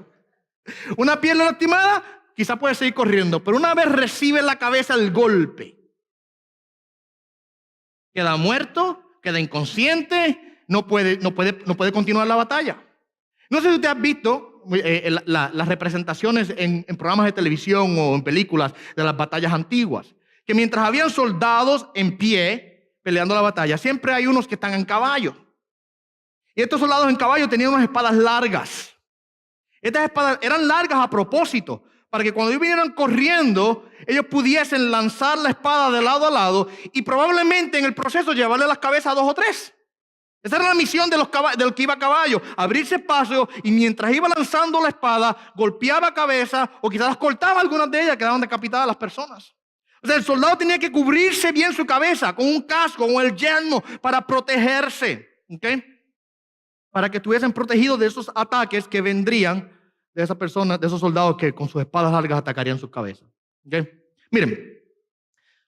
Una pierna lastimada quizá puede seguir corriendo, pero una vez recibe en la cabeza el golpe, queda muerto, queda inconsciente, no puede continuar la batalla. No sé si usted ha visto las representaciones en programas de televisión o en películas de las batallas antiguas, que mientras habían soldados en pie peleando la batalla, siempre hay unos que están en caballo. Y estos soldados en caballo tenían unas espadas largas. Estas espadas eran largas a propósito, para que cuando ellos vinieran corriendo, ellos pudiesen lanzar la espada de lado a lado y probablemente en el proceso llevarle las cabezas a 2 o 3. Esa era la misión del que iba a caballo, abrirse espacio, y mientras iba lanzando la espada, golpeaba cabeza o quizás las cortaba algunas de ellas, quedaban decapitadas las personas. O sea, el soldado tenía que cubrirse bien su cabeza con un casco, con el yelmo, para protegerse, ¿okay? Para que estuviesen protegidos de esos ataques que vendrían de esas personas, de esos soldados que con sus espadas largas atacarían sus cabezas. ¿Okay? Miren,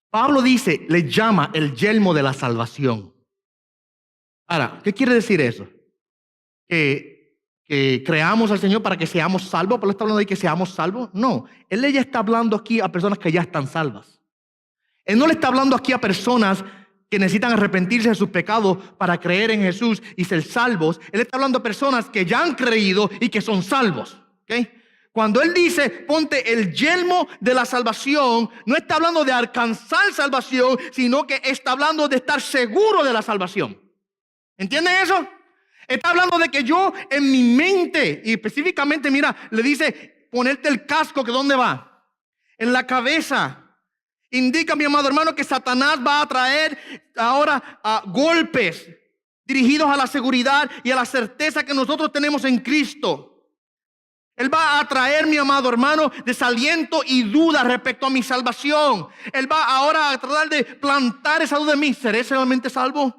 Pablo dice, le llama el yelmo de la salvación. Ahora, ¿qué quiere decir eso? Que creamos al Señor para que seamos salvos. ¿Pablo está hablando de que seamos salvos? No, él ya está hablando aquí a personas que ya están salvas. Él no le está hablando aquí a personas que necesitan arrepentirse de sus pecados para creer en Jesús y ser salvos. Él está hablando a personas que ya han creído y que son salvos. ¿Okay? Cuando él dice, ponte el yelmo de la salvación, no está hablando de alcanzar salvación, sino que está hablando de estar seguro de la salvación. ¿Entienden eso? Está hablando de que yo en mi mente, y específicamente, mira, le dice, ponerte el casco, ¿que dónde va? En la cabeza. Indica, mi amado hermano, que Satanás va a traer ahora golpes dirigidos a la seguridad y a la certeza que nosotros tenemos en Cristo. Él va a traer, mi amado hermano, desaliento y duda respecto a mi salvación. Él va ahora a tratar de plantar esa duda en mí. ¿Seré realmente salvo?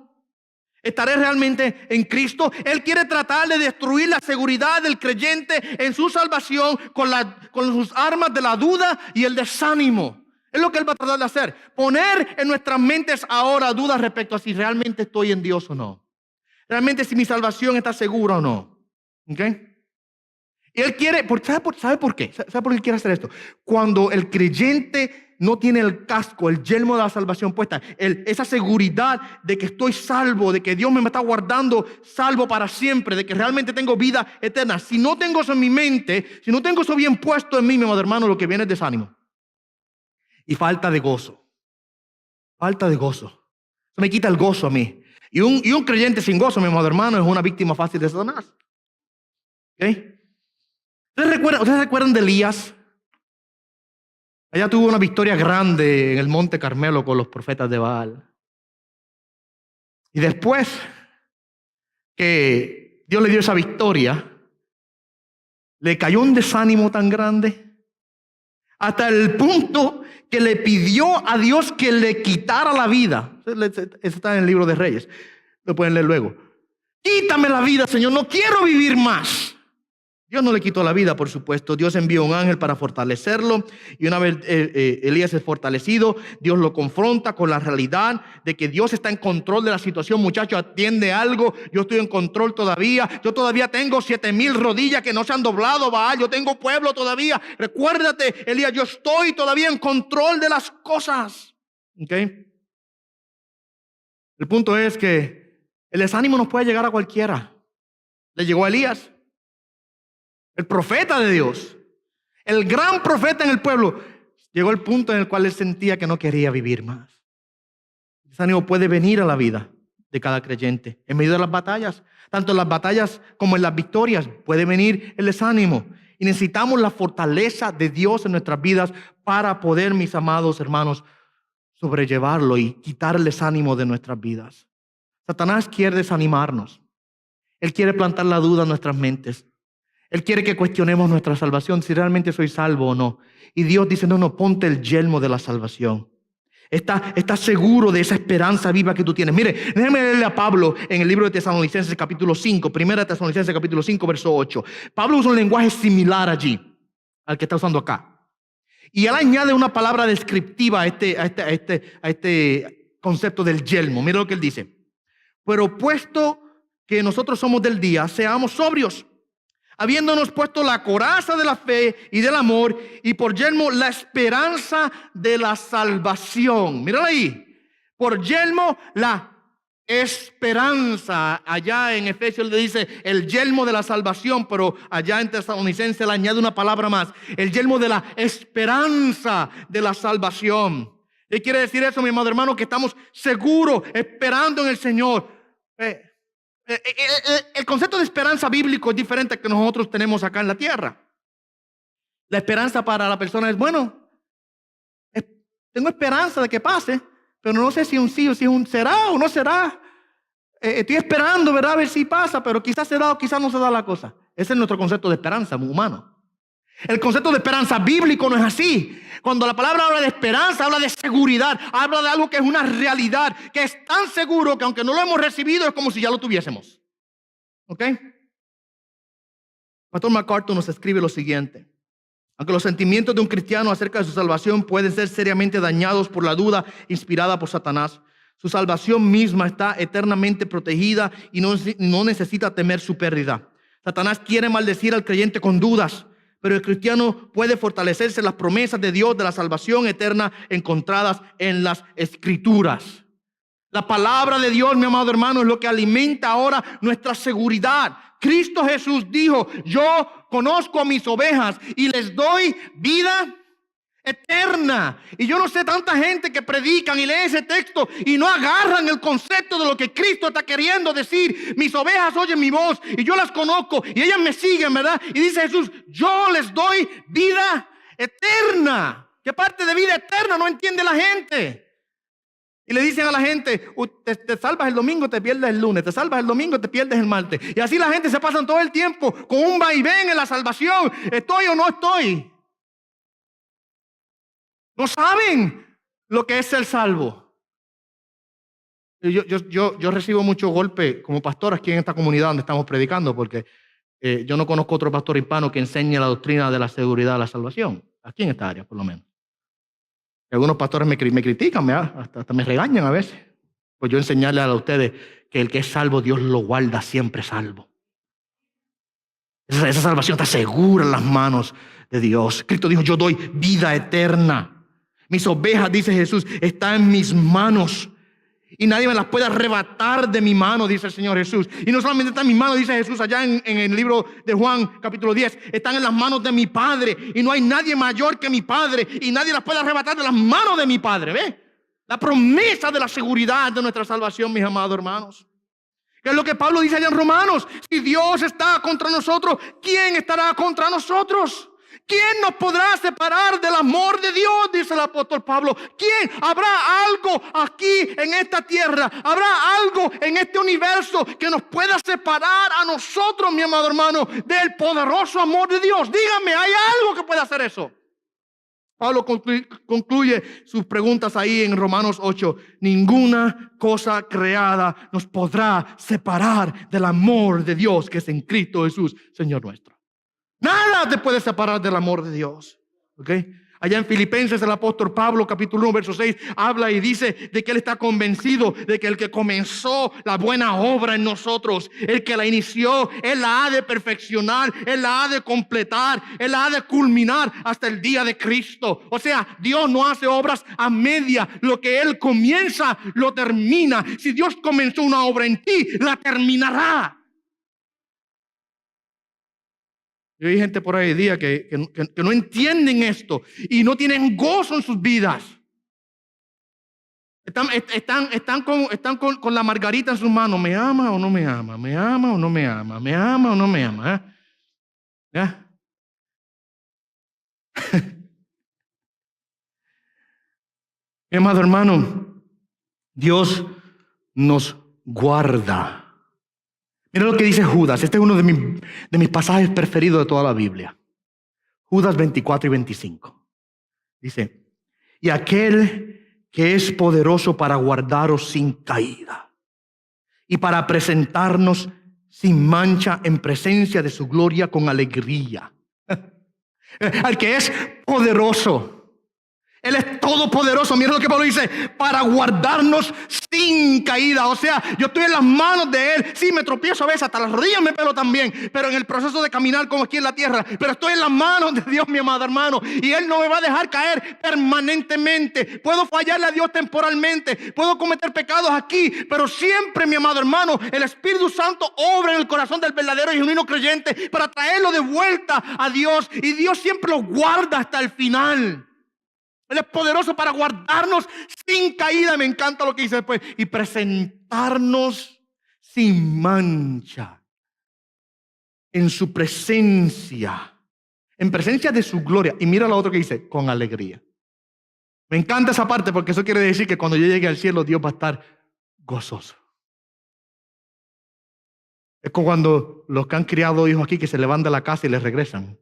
¿Estaré realmente en Cristo? Él quiere tratar de destruir la seguridad del creyente en su salvación con sus armas de la duda y el desánimo. Es lo que él va a tratar de hacer. Poner en nuestras mentes ahora dudas respecto a si realmente estoy en Dios o no. Realmente si mi salvación está segura o no. ¿Okay? Y él quiere, ¿sabe por qué? ¿Sabe por qué quiere hacer esto? Cuando el creyente no tiene el casco, el yelmo de la salvación puesta, esa seguridad de que estoy salvo, de que Dios me está guardando salvo para siempre, de que realmente tengo vida eterna. Si no tengo eso en mi mente, si no tengo eso bien puesto en mí, mi amado hermano, lo que viene es desánimo. Y falta de gozo. Falta de gozo. Eso me quita el gozo a mí. Y un creyente sin gozo, mi amado hermano, es una víctima fácil de Satanás. ¿Ok? ¿Ustedes recuerdan de Elías? Ella tuvo una victoria grande en el Monte Carmelo con los profetas de Baal. Y después que Dios le dio esa victoria, le cayó un desánimo tan grande, hasta el punto que le pidió a Dios que le quitara la vida. Eso está en el libro de Reyes. Lo pueden leer luego. Quítame la vida, Señor, no quiero vivir más. Dios no le quitó la vida, por supuesto. Dios envió un ángel para fortalecerlo. Y una vez Elías es fortalecido, Dios lo confronta con la realidad de que Dios está en control de la situación. Muchacho, atiende algo. Yo estoy en control todavía. Yo todavía tengo 7,000 rodillas que no se han doblado, Baal. Yo tengo pueblo todavía. Recuérdate, Elías, yo estoy todavía en control de las cosas. ¿Okay? El punto es que el desánimo nos puede llegar a cualquiera. Le llegó a Elías. El profeta de Dios, el gran profeta en el pueblo, llegó al punto en el cual él sentía que no quería vivir más. El desánimo puede venir a la vida de cada creyente en medio de las batallas. Tanto en las batallas como en las victorias puede venir el desánimo. Y necesitamos la fortaleza de Dios en nuestras vidas para poder, mis amados hermanos, sobrellevarlo y quitar el desánimo de nuestras vidas. Satanás quiere desanimarnos. Él quiere plantar la duda en nuestras mentes. Él quiere que cuestionemos nuestra salvación, si realmente soy salvo o no. Y Dios dice, no, ponte el yelmo de la salvación. Está seguro de esa esperanza viva que tú tienes. Mire, déjeme leerle a Pablo en el libro de Tesalonicenses capítulo 5, primera Tesalonicenses capítulo 5, verso 8. Pablo usa un lenguaje similar allí al que está usando acá. Y él añade una palabra descriptiva a este concepto del yelmo. Mira lo que él dice. Pero puesto que nosotros somos del día, seamos sobrios, habiéndonos puesto la coraza de la fe y del amor, y por yelmo la esperanza de la salvación. Míralo ahí. Por yelmo la esperanza. Allá en Efesios le dice el yelmo de la salvación, pero allá en Tesalonicenses le añade una palabra más. El yelmo de la esperanza de la salvación. ¿Qué quiere decir eso, mi amado hermano? Que estamos seguros, esperando en el Señor. El concepto de esperanza bíblico es diferente al que nosotros tenemos acá en la tierra. La esperanza para la persona es, bueno, tengo esperanza de que pase, pero no sé si un sí o si un será o no será. Estoy esperando, ¿verdad? A ver si pasa, pero quizás se da o quizás no se da la cosa. Ese es nuestro concepto de esperanza humano. El concepto de esperanza bíblico no es así. Cuando la palabra habla de esperanza, habla de seguridad, habla de algo que es una realidad, que es tan seguro que aunque no lo hemos recibido, es como si ya lo tuviésemos. ¿Ok? Pastor MacArthur nos escribe lo siguiente. Aunque los sentimientos de un cristiano acerca de su salvación pueden ser seriamente dañados por la duda inspirada por Satanás, su salvación misma está eternamente protegida y no necesita temer su pérdida. Satanás quiere maldecir al creyente con dudas, pero el cristiano puede fortalecerse en las promesas de Dios de la salvación eterna encontradas en las Escrituras. La palabra de Dios, mi amado hermano, es lo que alimenta ahora nuestra seguridad. Cristo Jesús dijo, yo conozco a mis ovejas y les doy vida eterna. Y yo no sé tanta gente que predican y leen ese texto y no agarran el concepto de lo que Cristo está queriendo decir. Mis ovejas oyen mi voz y yo las conozco y ellas me siguen, ¿verdad? Y dice Jesús, yo les doy vida eterna. ¿Qué parte de vida eterna no entiende la gente? Y le dicen a la gente, te salvas el domingo, te pierdes el lunes, te salvas el domingo, te pierdes el martes. Y así la gente se pasa todo el tiempo con un vaivén en la salvación. ¿Estoy o no estoy? No saben lo que es ser salvo. Yo recibo mucho golpe como pastor aquí en esta comunidad donde estamos predicando, porque yo no conozco otro pastor hispano que enseñe la doctrina de la seguridad de la salvación, aquí en esta área por lo menos. Algunos pastores me critican, hasta me regañan a veces. Pues yo enseñarles a ustedes que el que es salvo, Dios lo guarda siempre salvo. Esa salvación está segura en las manos de Dios. Cristo dijo, yo doy vida eterna. Mis ovejas, dice Jesús, están en mis manos. Y nadie me las puede arrebatar de mi mano, dice el Señor Jesús. Y no solamente está en mi mano, dice Jesús allá en el libro de Juan, capítulo 10. Están en las manos de mi Padre. Y no hay nadie mayor que mi Padre. Y nadie las puede arrebatar de las manos de mi Padre. ¿Ve? La promesa de la seguridad de nuestra salvación, mis amados hermanos. ¿Qué es lo que Pablo dice allá en Romanos? Si Dios está contra nosotros, ¿quién estará contra nosotros? ¿Quién nos podrá separar del amor de Dios? Dice el apóstol Pablo. ¿Quién? ¿Habrá algo aquí en esta tierra? ¿Habrá algo en este universo que nos pueda separar a nosotros, mi amado hermano, del poderoso amor de Dios? Dígame, ¿hay algo que pueda hacer eso? Pablo concluye sus preguntas ahí en Romanos 8. Ninguna cosa creada nos podrá separar del amor de Dios que es en Cristo Jesús, Señor nuestro. Nada te puede separar del amor de Dios. ¿Ok? Allá en Filipenses el apóstol Pablo, capítulo 1, verso 6, habla y dice de que él está convencido de que el que comenzó la buena obra en nosotros, el que la inició, él la ha de perfeccionar, él la ha de completar, él la ha de culminar hasta el día de Cristo. O sea, Dios no hace obras a media. Lo que él comienza, lo termina. Si Dios comenzó una obra en ti, la terminará. Y hay gente por ahí hoy día que no entienden esto y no tienen gozo en sus vidas. Están con la margarita en sus manos. ¿Me ama o no me ama? ¿Me ama o no me ama? ¿Me ama o no me ama? ¿Ya? Mi amado hermano, Dios nos guarda. Mira lo que dice Judas. Este es uno de mis pasajes preferidos de toda la Biblia. Judas 24 y 25. Dice, y aquel que es poderoso para guardaros sin caída y para presentarnos sin mancha en presencia de su gloria con alegría. Al que es poderoso. Él es todopoderoso. Mira lo que Pablo dice, para guardarnos sin caída. O sea, yo estoy en las manos de Él. Sí, me tropiezo a veces, hasta las rodillas me pelo también, pero en el proceso de caminar como aquí en la tierra. Pero estoy en las manos de Dios, mi amado hermano, y Él no me va a dejar caer permanentemente. Puedo fallarle a Dios temporalmente, puedo cometer pecados aquí, pero siempre, mi amado hermano, el Espíritu Santo obra en el corazón del verdadero y genuino creyente para traerlo de vuelta a Dios, y Dios siempre lo guarda hasta el final. Él es poderoso para guardarnos sin caída. Me encanta lo que dice después. Y presentarnos sin mancha en su presencia. En presencia de su gloria. Y mira lo otro que dice, con alegría. Me encanta esa parte porque eso quiere decir que cuando yo llegue al cielo Dios va a estar gozoso. Es como cuando los que han criado hijos aquí que se levantan de la casa y les regresan.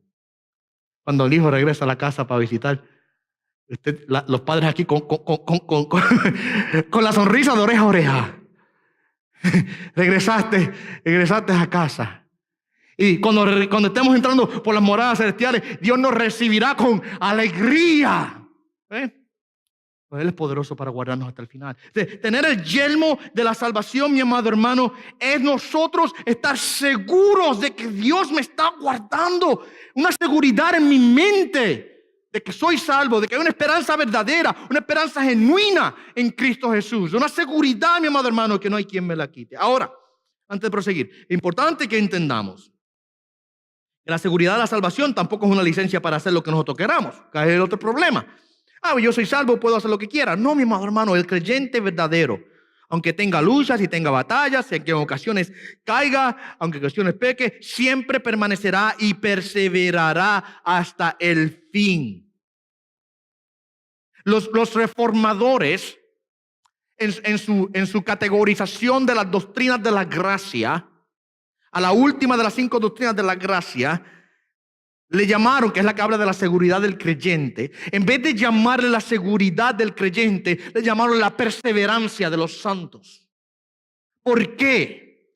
Cuando el hijo regresa a la casa para visitar. Los padres aquí con la sonrisa de oreja a oreja. Regresaste a casa. Y cuando estemos entrando por las moradas celestiales, Dios nos recibirá con alegría. Pues Él es poderoso para guardarnos hasta el final. Tener el yelmo de la salvación, mi amado hermano, es nosotros estar seguros de que Dios me está guardando. Una seguridad en mi mente de que soy salvo, de que hay una esperanza verdadera, una esperanza genuina en Cristo Jesús. Una seguridad, mi amado hermano, que no hay quien me la quite. Ahora, antes de proseguir, es importante que entendamos que la seguridad de la salvación tampoco es una licencia para hacer lo que nosotros queramos, que es el otro problema. Yo soy salvo, puedo hacer lo que quiera. No, mi amado hermano, el creyente verdadero, aunque tenga luchas y tenga batallas, aunque en ocasiones caiga, aunque en ocasiones peque, siempre permanecerá y perseverará hasta el fin. Los reformadores, en su categorización de las doctrinas de la gracia, a la última de las 5 doctrinas de la gracia, le llamaron, que es la que habla de la seguridad del creyente, en vez de llamarle la seguridad del creyente, le llamaron la perseverancia de los santos. ¿Por qué?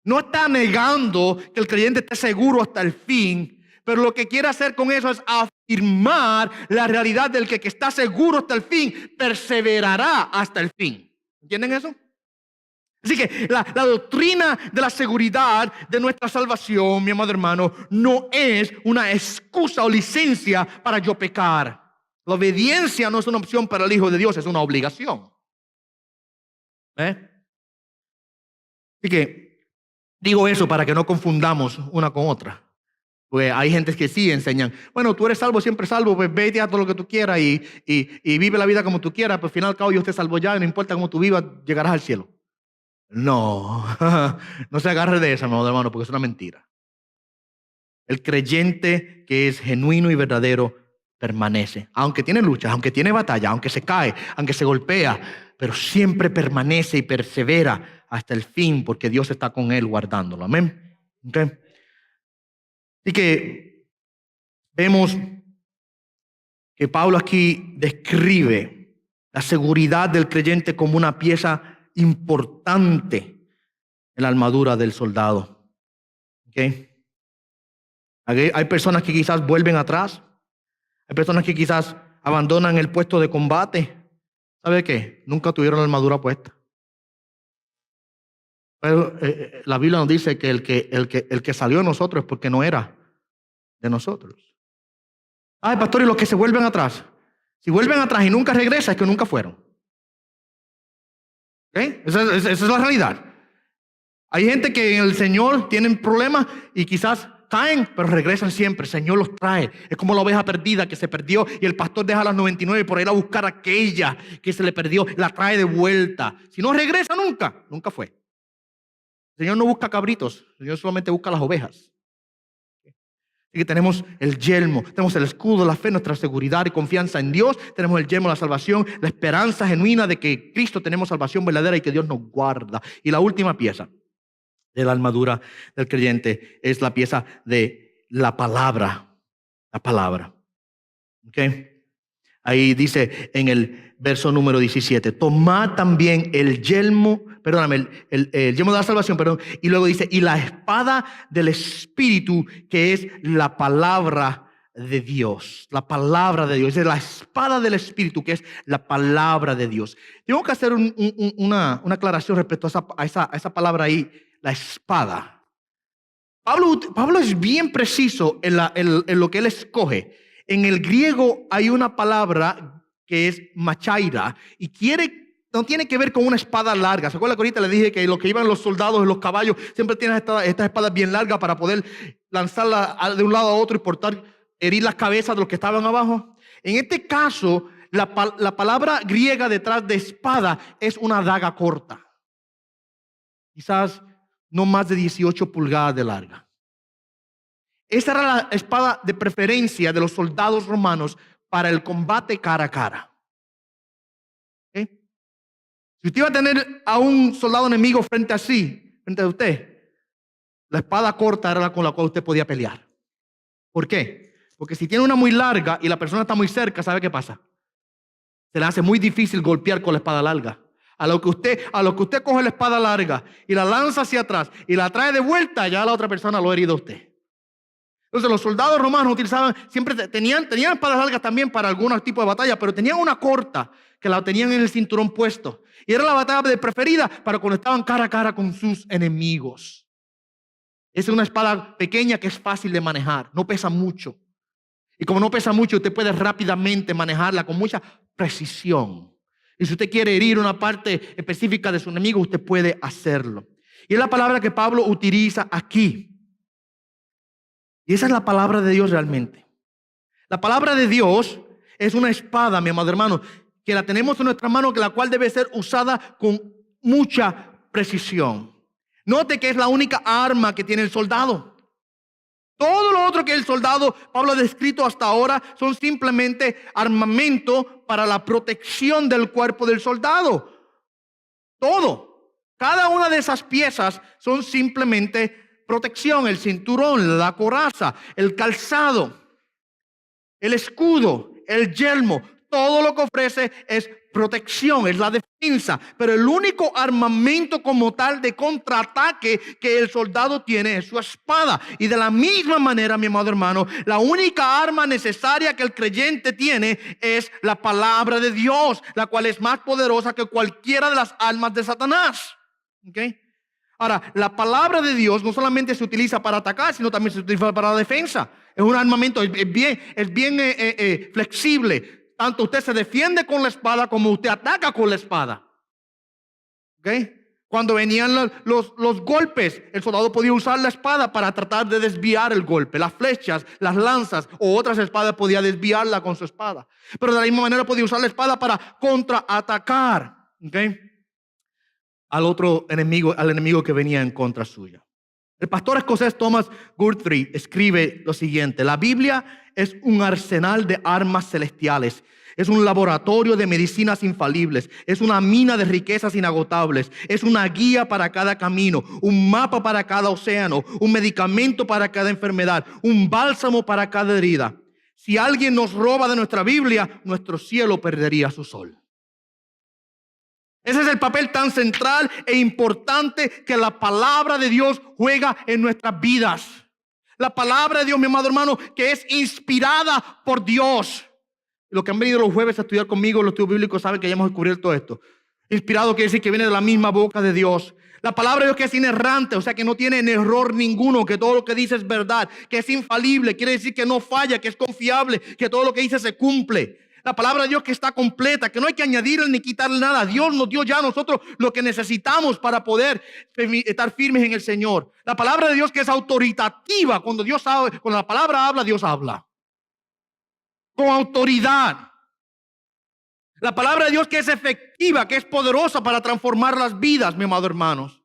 No está negando que el creyente esté seguro hasta el fin, pero lo que quiere hacer con eso es afirmar la realidad del que está seguro hasta el fin, perseverará hasta el fin. ¿Entienden eso? Así que la doctrina de la seguridad de nuestra salvación, mi amado hermano, no es una excusa o licencia para yo pecar. La obediencia no es una opción para el Hijo de Dios, es una obligación. Así que digo eso para que no confundamos una con otra. Pues hay gente que sí enseñan, bueno, tú eres salvo, siempre salvo, pues vete a todo lo que tú quieras y vive la vida como tú quieras, pues al final al cabo Dios te salvó ya y no importa cómo tú vivas, llegarás al cielo. No, no se agarre de esa, mi hermano, porque es una mentira. El creyente que es genuino y verdadero permanece, aunque tiene luchas, aunque tiene batalla, aunque se cae, aunque se golpea, pero siempre permanece y persevera hasta el fin, porque Dios está con él guardándolo. Amén. Okay. Así que vemos que Pablo aquí describe la seguridad del creyente como una pieza importante en la armadura del soldado. ¿Okay? Hay personas que quizás vuelven atrás. Hay personas que quizás abandonan el puesto de combate. ¿Sabe qué? Nunca tuvieron la armadura puesta. Pero la Biblia nos dice que el que salió de nosotros es porque no era de nosotros. Ay, pastor, y los que se vuelven atrás. Si vuelven atrás y nunca regresan, es que nunca fueron. ¿Okay? Esa es la realidad. Hay gente que en el Señor tienen problemas y quizás caen, pero regresan siempre. El Señor los trae. Es como la oveja perdida que se perdió y el pastor deja las 99 por ir a buscar a aquella que se le perdió. La trae de vuelta. Si no regresa nunca fue. El Señor no busca cabritos. El Señor solamente busca las ovejas. Así que tenemos el yelmo, tenemos el escudo, la fe, nuestra seguridad y confianza en Dios. Tenemos el yelmo, la salvación, la esperanza genuina de que Cristo tenemos salvación verdadera y que Dios nos guarda. Y la última pieza, de la armadura del creyente es la pieza de la palabra. La palabra. ¿Ok? Ahí dice en el verso número 17, tomad también el yelmo, perdóname, el yelmo de la salvación, perdón, y luego dice, y la espada del Espíritu, que es la palabra de Dios. La palabra de Dios, es la espada del Espíritu, que es la palabra de Dios. Tengo que hacer una aclaración respecto a esa palabra ahí, la espada. Pablo es bien preciso en lo que él escoge. En el griego hay una palabra que es machaira y no tiene que ver con una espada larga. ¿Se acuerdan que ahorita le dije que lo que iban los soldados en los caballos siempre tienen estas espadas bien largas para poder lanzarla de un lado a otro y herir las cabezas de los que estaban abajo? En este caso, la palabra griega detrás de espada es una daga corta. Quizás no más de 18 pulgadas de larga. Esa era la espada de preferencia de los soldados romanos para el combate cara a cara. ¿Okay? Si usted iba a tener a un soldado enemigo frente a usted, la espada corta era la con la cual usted podía pelear. ¿Por qué? Porque si tiene una muy larga y la persona está muy cerca, ¿sabe qué pasa? Se le hace muy difícil golpear con la espada larga. A lo que usted coge la espada larga y la lanza hacia atrás y la trae de vuelta, ya la otra persona lo ha herido a usted. Entonces los soldados romanos siempre tenían espadas largas también para algunos tipos de batalla, pero tenían una corta que la tenían en el cinturón puesto. Y era la batalla de preferida para cuando estaban cara a cara con sus enemigos. Es una espada pequeña que es fácil de manejar, no pesa mucho. Y como no pesa mucho, usted puede rápidamente manejarla con mucha precisión. Y si usted quiere herir una parte específica de su enemigo, usted puede hacerlo. Y es la palabra que Pablo utiliza aquí. Y esa es la palabra de Dios realmente. La palabra de Dios es una espada, mi amado hermano, que la tenemos en nuestra mano, la cual debe ser usada con mucha precisión. Note que es la única arma que tiene el soldado. Todo lo otro que el soldado Pablo ha descrito hasta ahora son simplemente armamento para la protección del cuerpo del soldado. Todo. Cada una de esas piezas son simplemente protección, el cinturón, la coraza, el calzado, el escudo, el yelmo. Todo lo que ofrece es protección, es la defensa. Pero el único armamento como tal de contraataque que el soldado tiene es su espada. Y de la misma manera, mi amado hermano, la única arma necesaria que el creyente tiene es la palabra de Dios, la cual es más poderosa que cualquiera de las armas de Satanás. ¿Okay? Ahora, la palabra de Dios no solamente se utiliza para atacar, sino también se utiliza para la defensa. Es un armamento, es bien flexible. Tanto usted se defiende con la espada como usted ataca con la espada. ¿Okay? Cuando venían los golpes, el soldado podía usar la espada para tratar de desviar el golpe. Las flechas, las lanzas o otras espadas podía desviarla con su espada. Pero de la misma manera podía usar la espada para contraatacar. ¿Okay? Al enemigo que venía en contra suya. El pastor escocés Thomas Guthrie escribe lo siguiente: la Biblia es un arsenal de armas celestiales, es un laboratorio de medicinas infalibles, es una mina de riquezas inagotables, es una guía para cada camino, un mapa para cada océano, un medicamento para cada enfermedad, un bálsamo para cada herida. Si alguien nos roba de nuestra Biblia, nuestro cielo perdería su sol. Ese es el papel tan central e importante que la palabra de Dios juega en nuestras vidas. La palabra de Dios, mi amado hermano, que es inspirada por Dios. Los que han venido los jueves a estudiar conmigo los estudios bíblicos saben que ya hemos descubierto esto. Inspirado quiere decir que viene de la misma boca de Dios. La palabra de Dios que es inerrante, o sea que no tiene error ninguno, que todo lo que dice es verdad, que es infalible, quiere decir que no falla, que es confiable, que todo lo que dice se cumple. La palabra de Dios que está completa, que no hay que añadirle ni quitarle nada. Dios nos dio ya a nosotros lo que necesitamos para poder estar firmes en el Señor. La palabra de Dios que es autoritativa. Cuando la palabra habla, Dios habla. Con autoridad. La palabra de Dios que es efectiva, que es poderosa para transformar las vidas, mi amado hermanos.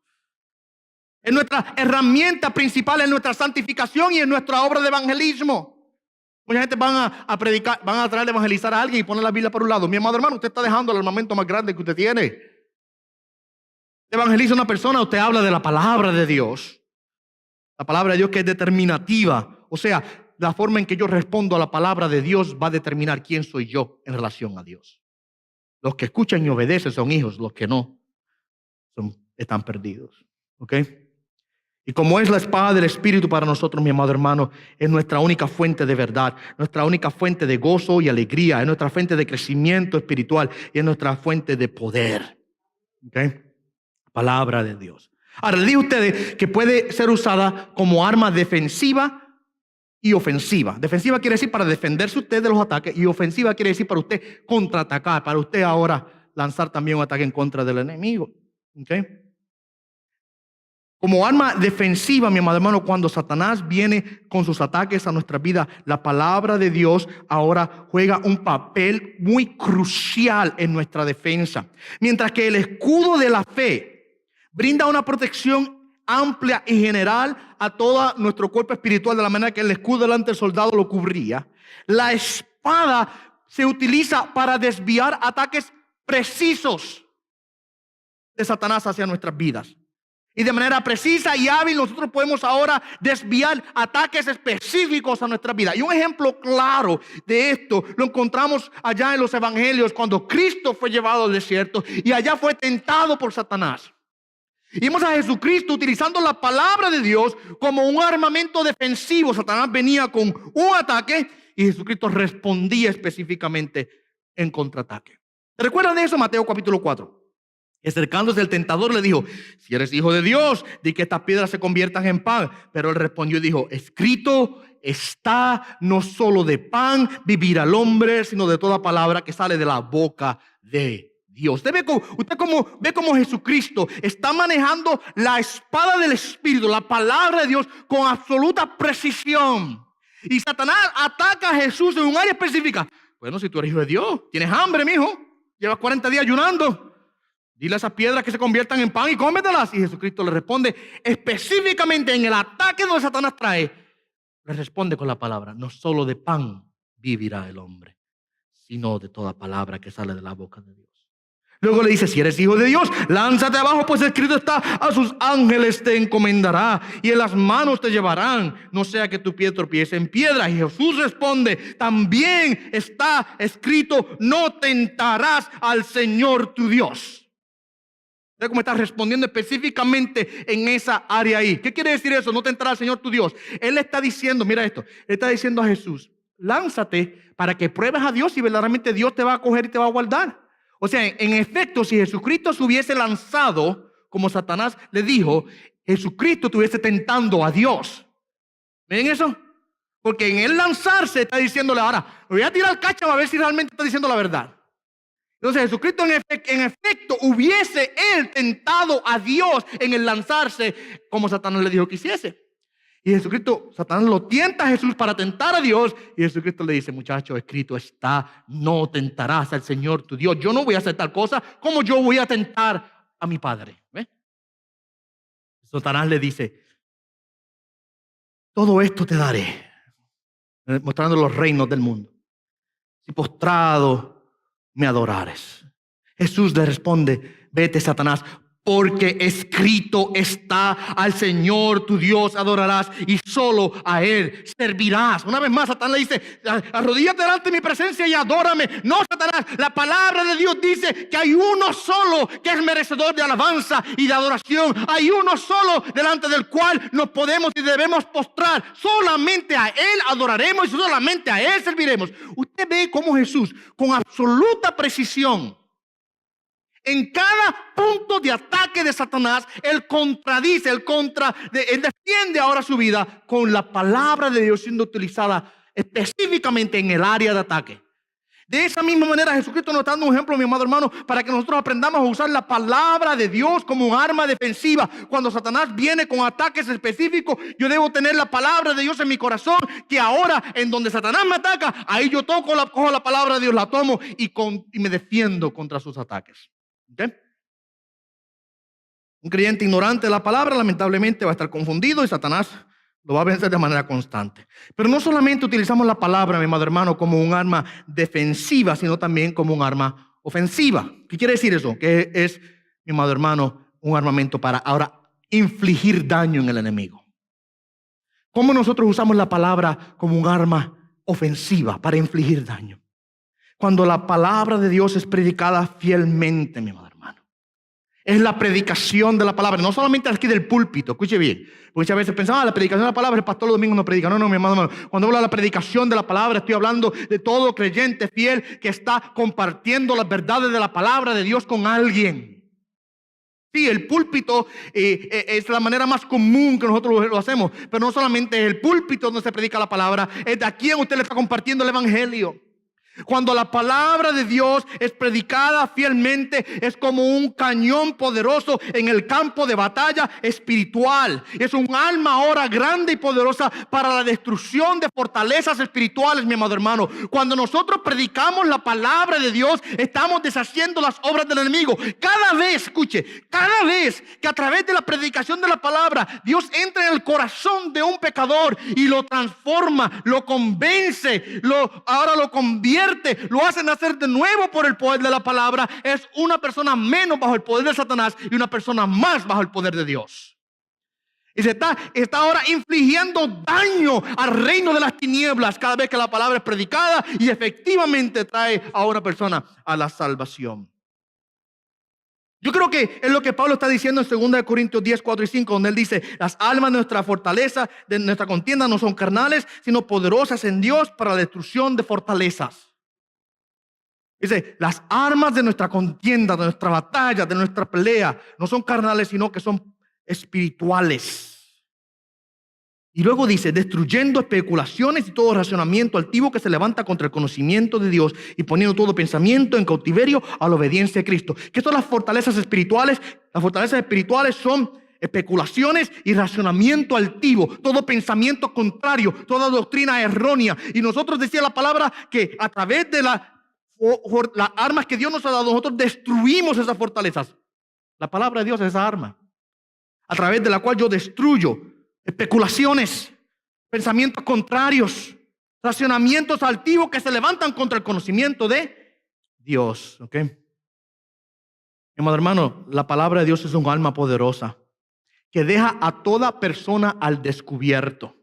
Es nuestra herramienta principal en nuestra santificación y en nuestra obra de evangelismo. Mucha gente van a predicar, van a tratar de evangelizar a alguien y poner la Biblia por un lado. Mi amado hermano, usted está dejando el armamento más grande que usted tiene. Evangeliza a una persona, usted habla de la palabra de Dios. La palabra de Dios que es determinativa. O sea, la forma en que yo respondo a la palabra de Dios va a determinar quién soy yo en relación a Dios. Los que escuchan y obedecen son hijos, los que no están perdidos. ¿Ok? Y como es la espada del Espíritu para nosotros, mi amado hermano, es nuestra única fuente de verdad, nuestra única fuente de gozo y alegría, es nuestra fuente de crecimiento espiritual y es nuestra fuente de poder. ¿Ok? Palabra de Dios. Ahora, le digo a ustedes que puede ser usada como arma defensiva y ofensiva. Defensiva quiere decir para defenderse usted de los ataques y ofensiva quiere decir para usted contraatacar, para usted ahora lanzar también un ataque en contra del enemigo. ¿Ok? Como arma defensiva, mi amado hermano, cuando Satanás viene con sus ataques a nuestra vida, la palabra de Dios ahora juega un papel muy crucial en nuestra defensa. Mientras que el escudo de la fe brinda una protección amplia y general a todo nuestro cuerpo espiritual, de la manera que el escudo delante del soldado lo cubría, la espada se utiliza para desviar ataques precisos de Satanás hacia nuestras vidas. Y de manera precisa y hábil nosotros podemos ahora desviar ataques específicos a nuestra vida. Y un ejemplo claro de esto lo encontramos allá en los evangelios cuando Cristo fue llevado al desierto y allá fue tentado por Satanás. Y vemos a Jesucristo utilizando la palabra de Dios como un armamento defensivo. Satanás venía con un ataque y Jesucristo respondía específicamente en contraataque. ¿Recuerdan de eso? Mateo capítulo 4. Y acercándose el tentador le dijo: si eres hijo de Dios, di que estas piedras se conviertan en pan. Pero él respondió y dijo: escrito está, no solo de pan vivirá el hombre, sino de toda palabra que sale de la boca de Dios. Usted ve cómo Jesucristo está manejando la espada del Espíritu, la palabra de Dios, con absoluta precisión. Y Satanás ataca a Jesús en un área específica. Bueno, si tú eres hijo de Dios, tienes hambre, mijo, llevas 40 días ayunando. Dile a esas piedras que se conviertan en pan y cómetelas. Y Jesucristo le responde específicamente en el ataque donde Satanás trae. Le responde con la palabra: no solo de pan vivirá el hombre, sino de toda palabra que sale de la boca de Dios. Luego le dice: si eres hijo de Dios, lánzate abajo, pues escrito está: a sus ángeles te encomendará y en las manos te llevarán, no sea que tu pie tropiece en piedra. Y Jesús responde: también está escrito: no tentarás al Señor tu Dios. ¿Ve cómo está respondiendo específicamente en esa área ahí? ¿Qué quiere decir eso? No tentará al Señor tu Dios. Él le está diciendo, mira esto, él está diciendo a Jesús: lánzate para que pruebes a Dios y verdaderamente Dios te va a coger y te va a guardar. O sea, en efecto, si Jesucristo se hubiese lanzado, como Satanás le dijo, Jesucristo estuviese tentando a Dios. ¿Ven eso? Porque en él lanzarse está diciéndole: ahora, me voy a tirar el cacho a ver si realmente está diciendo la verdad. Entonces Jesucristo en efecto hubiese él tentado a Dios en el lanzarse como Satanás le dijo que hiciese. Y Satanás lo tienta a Jesús para tentar a Dios. Y Jesucristo le dice: muchacho, escrito está: no tentarás al Señor tu Dios. Yo no voy a hacer tal cosa como yo voy a tentar a mi Padre. ¿Ve? Satanás le dice: todo esto te daré, mostrando los reinos del mundo, si postrado me adorares. Jesús le responde: vete, Satanás, porque escrito está: al Señor tu Dios adorarás y solo a Él servirás. Una vez más Satanás le dice: arrodíllate delante de mi presencia y adórame. No, Satanás, la palabra de Dios dice que hay uno solo que es merecedor de alabanza y de adoración. Hay uno solo delante del cual nos podemos y debemos postrar. Solamente a Él adoraremos y solamente a Él serviremos. Usted ve cómo Jesús, con absoluta precisión, en cada punto de ataque de Satanás, él contradice, él defiende ahora su vida con la palabra de Dios siendo utilizada específicamente en el área de ataque. De esa misma manera, Jesucristo nos está dando un ejemplo, mi amado hermano, para que nosotros aprendamos a usar la palabra de Dios como un arma defensiva. Cuando Satanás viene con ataques específicos, yo debo tener la palabra de Dios en mi corazón, que ahora en donde Satanás me ataca, ahí yo cojo la palabra de Dios, la tomo y me defiendo contra sus ataques. ¿Okay? Un creyente ignorante de la palabra lamentablemente va a estar confundido y Satanás lo va a vencer de manera constante. Pero no solamente utilizamos la palabra, mi amado hermano, como un arma defensiva, sino también como un arma ofensiva. ¿Qué quiere decir eso? Que es, mi amado hermano, un armamento para ahora infligir daño en el enemigo. ¿Cómo nosotros usamos la palabra como un arma ofensiva para infligir daño? Cuando la palabra de Dios es predicada fielmente, mi amado hermano. Es la predicación de la palabra, no solamente aquí del púlpito, escuche bien. Muchas veces pensamos, la predicación de la palabra, el pastor los domingos no predica. No, mi amado hermano. Cuando hablo de la predicación de la palabra, estoy hablando de todo creyente fiel que está compartiendo las verdades de la palabra de Dios con alguien. Sí, el púlpito es la manera más común que nosotros lo hacemos, pero no solamente es el púlpito donde se predica la palabra, es de a quien usted le está compartiendo el evangelio. Cuando la palabra de Dios es predicada fielmente, es como un cañón poderoso en el campo de batalla espiritual. Es un arma ahora grande y poderosa para la destrucción de fortalezas espirituales, mi amado hermano. Cuando nosotros predicamos la palabra de Dios, estamos deshaciendo las obras del enemigo. Cada vez, escuche, cada vez que a través de la predicación de la palabra Dios entra en el corazón de un pecador y lo transforma, lo convence, ahora lo convierte, lo hacen nacer de nuevo por el poder de la palabra, es una persona menos bajo el poder de Satanás y una persona más bajo el poder de Dios. Y se está ahora infligiendo daño al reino de las tinieblas cada vez que la palabra es predicada y efectivamente trae a una persona a la salvación. Yo creo que es lo que Pablo está diciendo en 2 Corintios 10, 4 y 5, donde él dice: las almas de nuestra fortaleza, de nuestra contienda, no son carnales, sino poderosas en Dios para la destrucción de fortalezas. Dice, las armas de nuestra contienda, de nuestra batalla, de nuestra pelea, no son carnales, sino que son espirituales. Y luego dice, destruyendo especulaciones y todo razonamiento altivo que se levanta contra el conocimiento de Dios y poniendo todo pensamiento en cautiverio a la obediencia de Cristo. ¿Qué son las fortalezas espirituales? Las fortalezas espirituales son especulaciones y razonamiento altivo, todo pensamiento contrario, toda doctrina errónea. Y nosotros decía la palabra que a través de las armas que Dios nos ha dado, nosotros destruimos esas fortalezas. La palabra de Dios es esa arma a través de la cual yo destruyo especulaciones, pensamientos contrarios, racionamientos altivos que se levantan contra el conocimiento de Dios. ¿Ok? Mi amado hermano, la palabra de Dios es un alma poderosa que deja a toda persona al descubierto.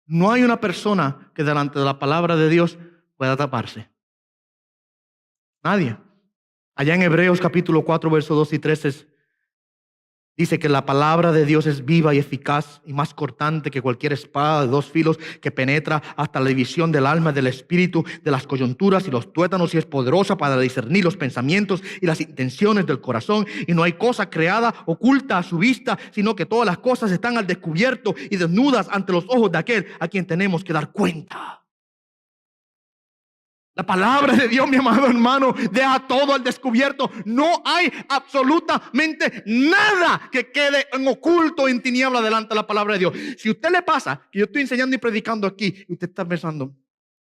No hay una persona que delante de la palabra de Dios pueda taparse. Nadie. Allá en Hebreos capítulo 4, versos 2 y 3 dice que la palabra de Dios es viva y eficaz y más cortante que cualquier espada de dos filos, que penetra hasta la división del alma, del espíritu, de las coyunturas y los tuétanos, y es poderosa para discernir los pensamientos y las intenciones del corazón. Y no hay cosa creada oculta a su vista, sino que todas las cosas están al descubierto y desnudas ante los ojos de aquel a quien tenemos que dar cuenta. La palabra de Dios, mi amado hermano, deja todo al descubierto. No hay absolutamente nada que quede en oculto, en tiniebla delante de la palabra de Dios. Si a usted le pasa que yo estoy enseñando y predicando aquí y usted está pensando,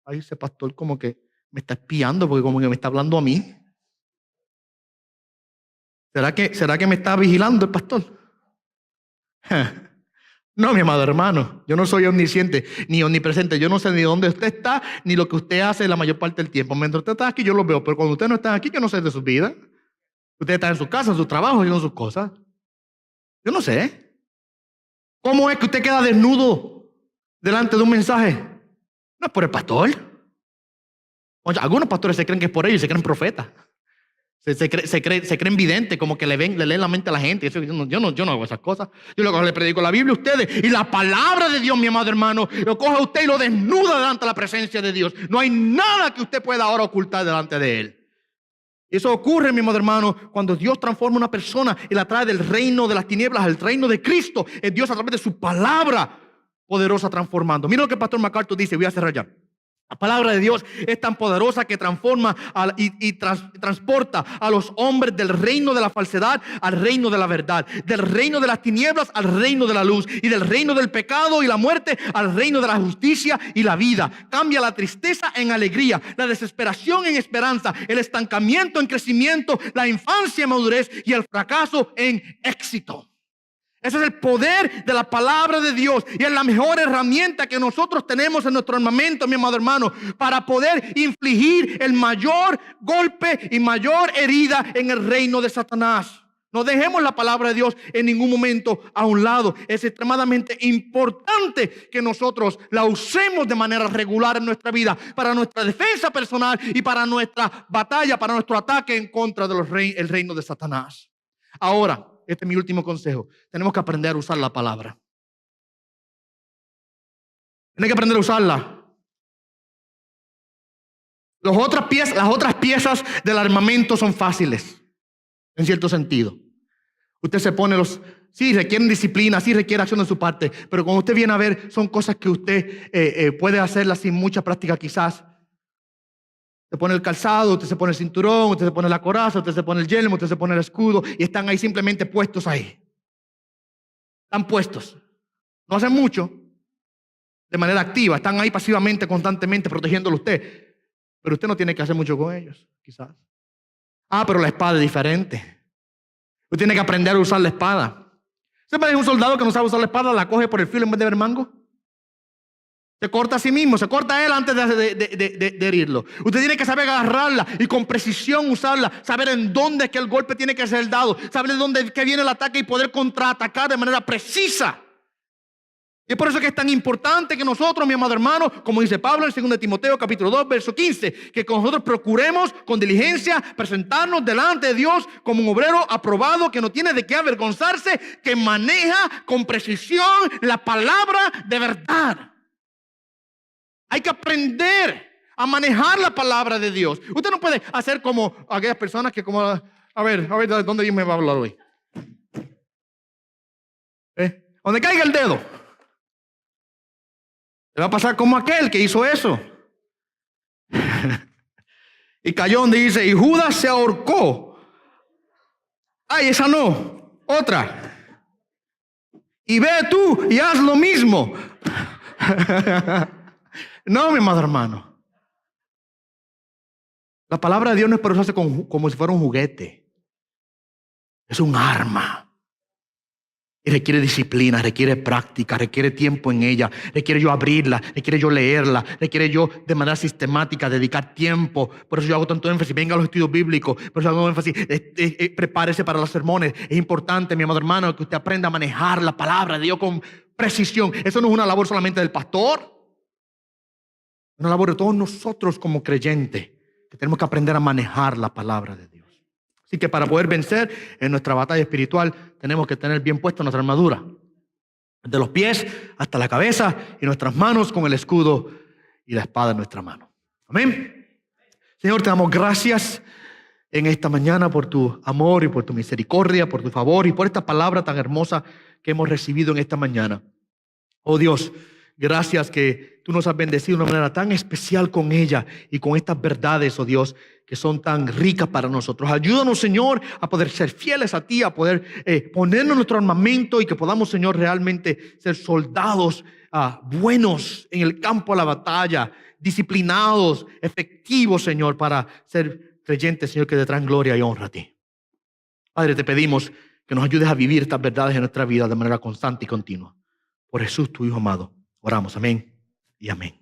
ay, ese pastor como que me está espiando porque como que me está hablando a mí. ¿Será que me está vigilando el pastor? No, mi amado hermano, yo no soy omnisciente ni omnipresente. Yo no sé ni dónde usted está ni lo que usted hace la mayor parte del tiempo. Mientras usted está aquí yo lo veo, pero cuando usted no está aquí yo no sé de su vida. Usted está en su casa, en su trabajo, en sus cosas. Yo no sé. ¿Cómo es que usted queda desnudo delante de un mensaje? No es por el pastor. Oye, algunos pastores se creen que es por ellos, se creen profetas. Se creen videntes, como que le leen la mente a la gente. Yo no hago esas cosas. Yo luego le predico la Biblia a ustedes y la palabra de Dios, mi amado hermano, lo coge a usted y lo desnuda delante de la presencia de Dios. No hay nada que usted pueda ahora ocultar delante de Él. Eso ocurre, mi amado hermano, cuando Dios transforma a una persona y la trae del reino de las tinieblas al reino de Cristo. Es Dios a través de su palabra poderosa transformando. Mira lo que el pastor MacArthur dice, voy a cerrar ya. La palabra de Dios es tan poderosa que transforma y transporta a los hombres del reino de la falsedad al reino de la verdad, del reino de las tinieblas al reino de la luz, y del reino del pecado y la muerte al reino de la justicia y la vida. Cambia la tristeza en alegría, la desesperación en esperanza, el estancamiento en crecimiento, la infancia en madurez y el fracaso en éxito. Ese es el poder de la palabra de Dios y es la mejor herramienta que nosotros tenemos en nuestro armamento, mi amado hermano, para poder infligir el mayor golpe y mayor herida en el reino de Satanás. No dejemos la palabra de Dios en ningún momento a un lado. Es extremadamente importante que nosotros la usemos de manera regular en nuestra vida para nuestra defensa personal y para nuestra batalla, para nuestro ataque en contra del reino de Satanás. Ahora, este es mi último consejo. Tenemos que aprender a usar la palabra. Tienes que aprender a usarla. Las otras piezas del armamento son fáciles, en cierto sentido. Usted se pone sí requieren disciplina, sí requiere acción de su parte, pero cuando usted viene a ver, son cosas que usted puede hacerlas sin mucha práctica quizás. Usted pone el calzado, usted se pone el cinturón, usted se pone la coraza, usted se pone el yelmo, usted se pone el escudo y están ahí simplemente puestos ahí. Están puestos. No hacen mucho de manera activa, están ahí pasivamente, constantemente protegiéndolo usted. Pero usted no tiene que hacer mucho con ellos, quizás. Pero la espada es diferente. Usted tiene que aprender a usar la espada. ¿Usted parece un soldado que no sabe usar la espada? La coge por el filo en vez de ver mango. Se corta a sí mismo, se corta a él antes de herirlo. Usted tiene que saber agarrarla y con precisión usarla, saber en dónde es que el golpe tiene que ser dado, saber de dónde es que viene el ataque y poder contraatacar de manera precisa. Y es por eso que es tan importante que nosotros, mi amado hermano, como dice Pablo en 2 Timoteo capítulo 2, verso 15, que nosotros procuremos con diligencia presentarnos delante de Dios como un obrero aprobado que no tiene de qué avergonzarse, que maneja con precisión la palabra de verdad. Hay que aprender a manejar la palabra de Dios. Usted no puede hacer como aquellas personas que a ver, ¿dónde Dios me va a hablar hoy? Donde caiga el dedo. Le va a pasar como aquel que hizo eso. Y cayó donde dice, y Judas se ahorcó. Ay, esa no, otra. Y ve tú y haz lo mismo. No, mi amado hermano. La palabra de Dios no es para usarse como si fuera un juguete. Es un arma. Y requiere disciplina, requiere práctica, requiere tiempo en ella, requiere yo abrirla, requiere yo leerla, requiere yo de manera sistemática dedicar tiempo. Por eso yo hago tanto énfasis, venga a los estudios bíblicos, por eso hago énfasis, prepárese para los sermones. Es importante, mi amado hermano, que usted aprenda a manejar la palabra de Dios con precisión. Eso no es una labor solamente del pastor, es una labor de todos nosotros como creyentes, que tenemos que aprender a manejar la palabra de Dios. Así que para poder vencer en nuestra batalla espiritual tenemos que tener bien puesta nuestra armadura. De los pies hasta la cabeza y nuestras manos con el escudo y la espada en nuestra mano. Amén. Señor, te damos gracias en esta mañana por tu amor y por tu misericordia, por tu favor y por esta palabra tan hermosa que hemos recibido en esta mañana. Oh Dios, gracias que tú nos has bendecido de una manera tan especial con ella y con estas verdades, oh Dios, que son tan ricas para nosotros. Ayúdanos, Señor, a poder ser fieles a ti, a poder ponernos nuestro armamento y que podamos, Señor, realmente ser soldados buenos en el campo de la batalla, disciplinados, efectivos, Señor, para ser creyentes, Señor, que te traen gloria y honra a ti. Padre, te pedimos que nos ayudes a vivir estas verdades en nuestra vida de manera constante y continua. Por Jesús, tu Hijo amado, oramos. Amén y amén.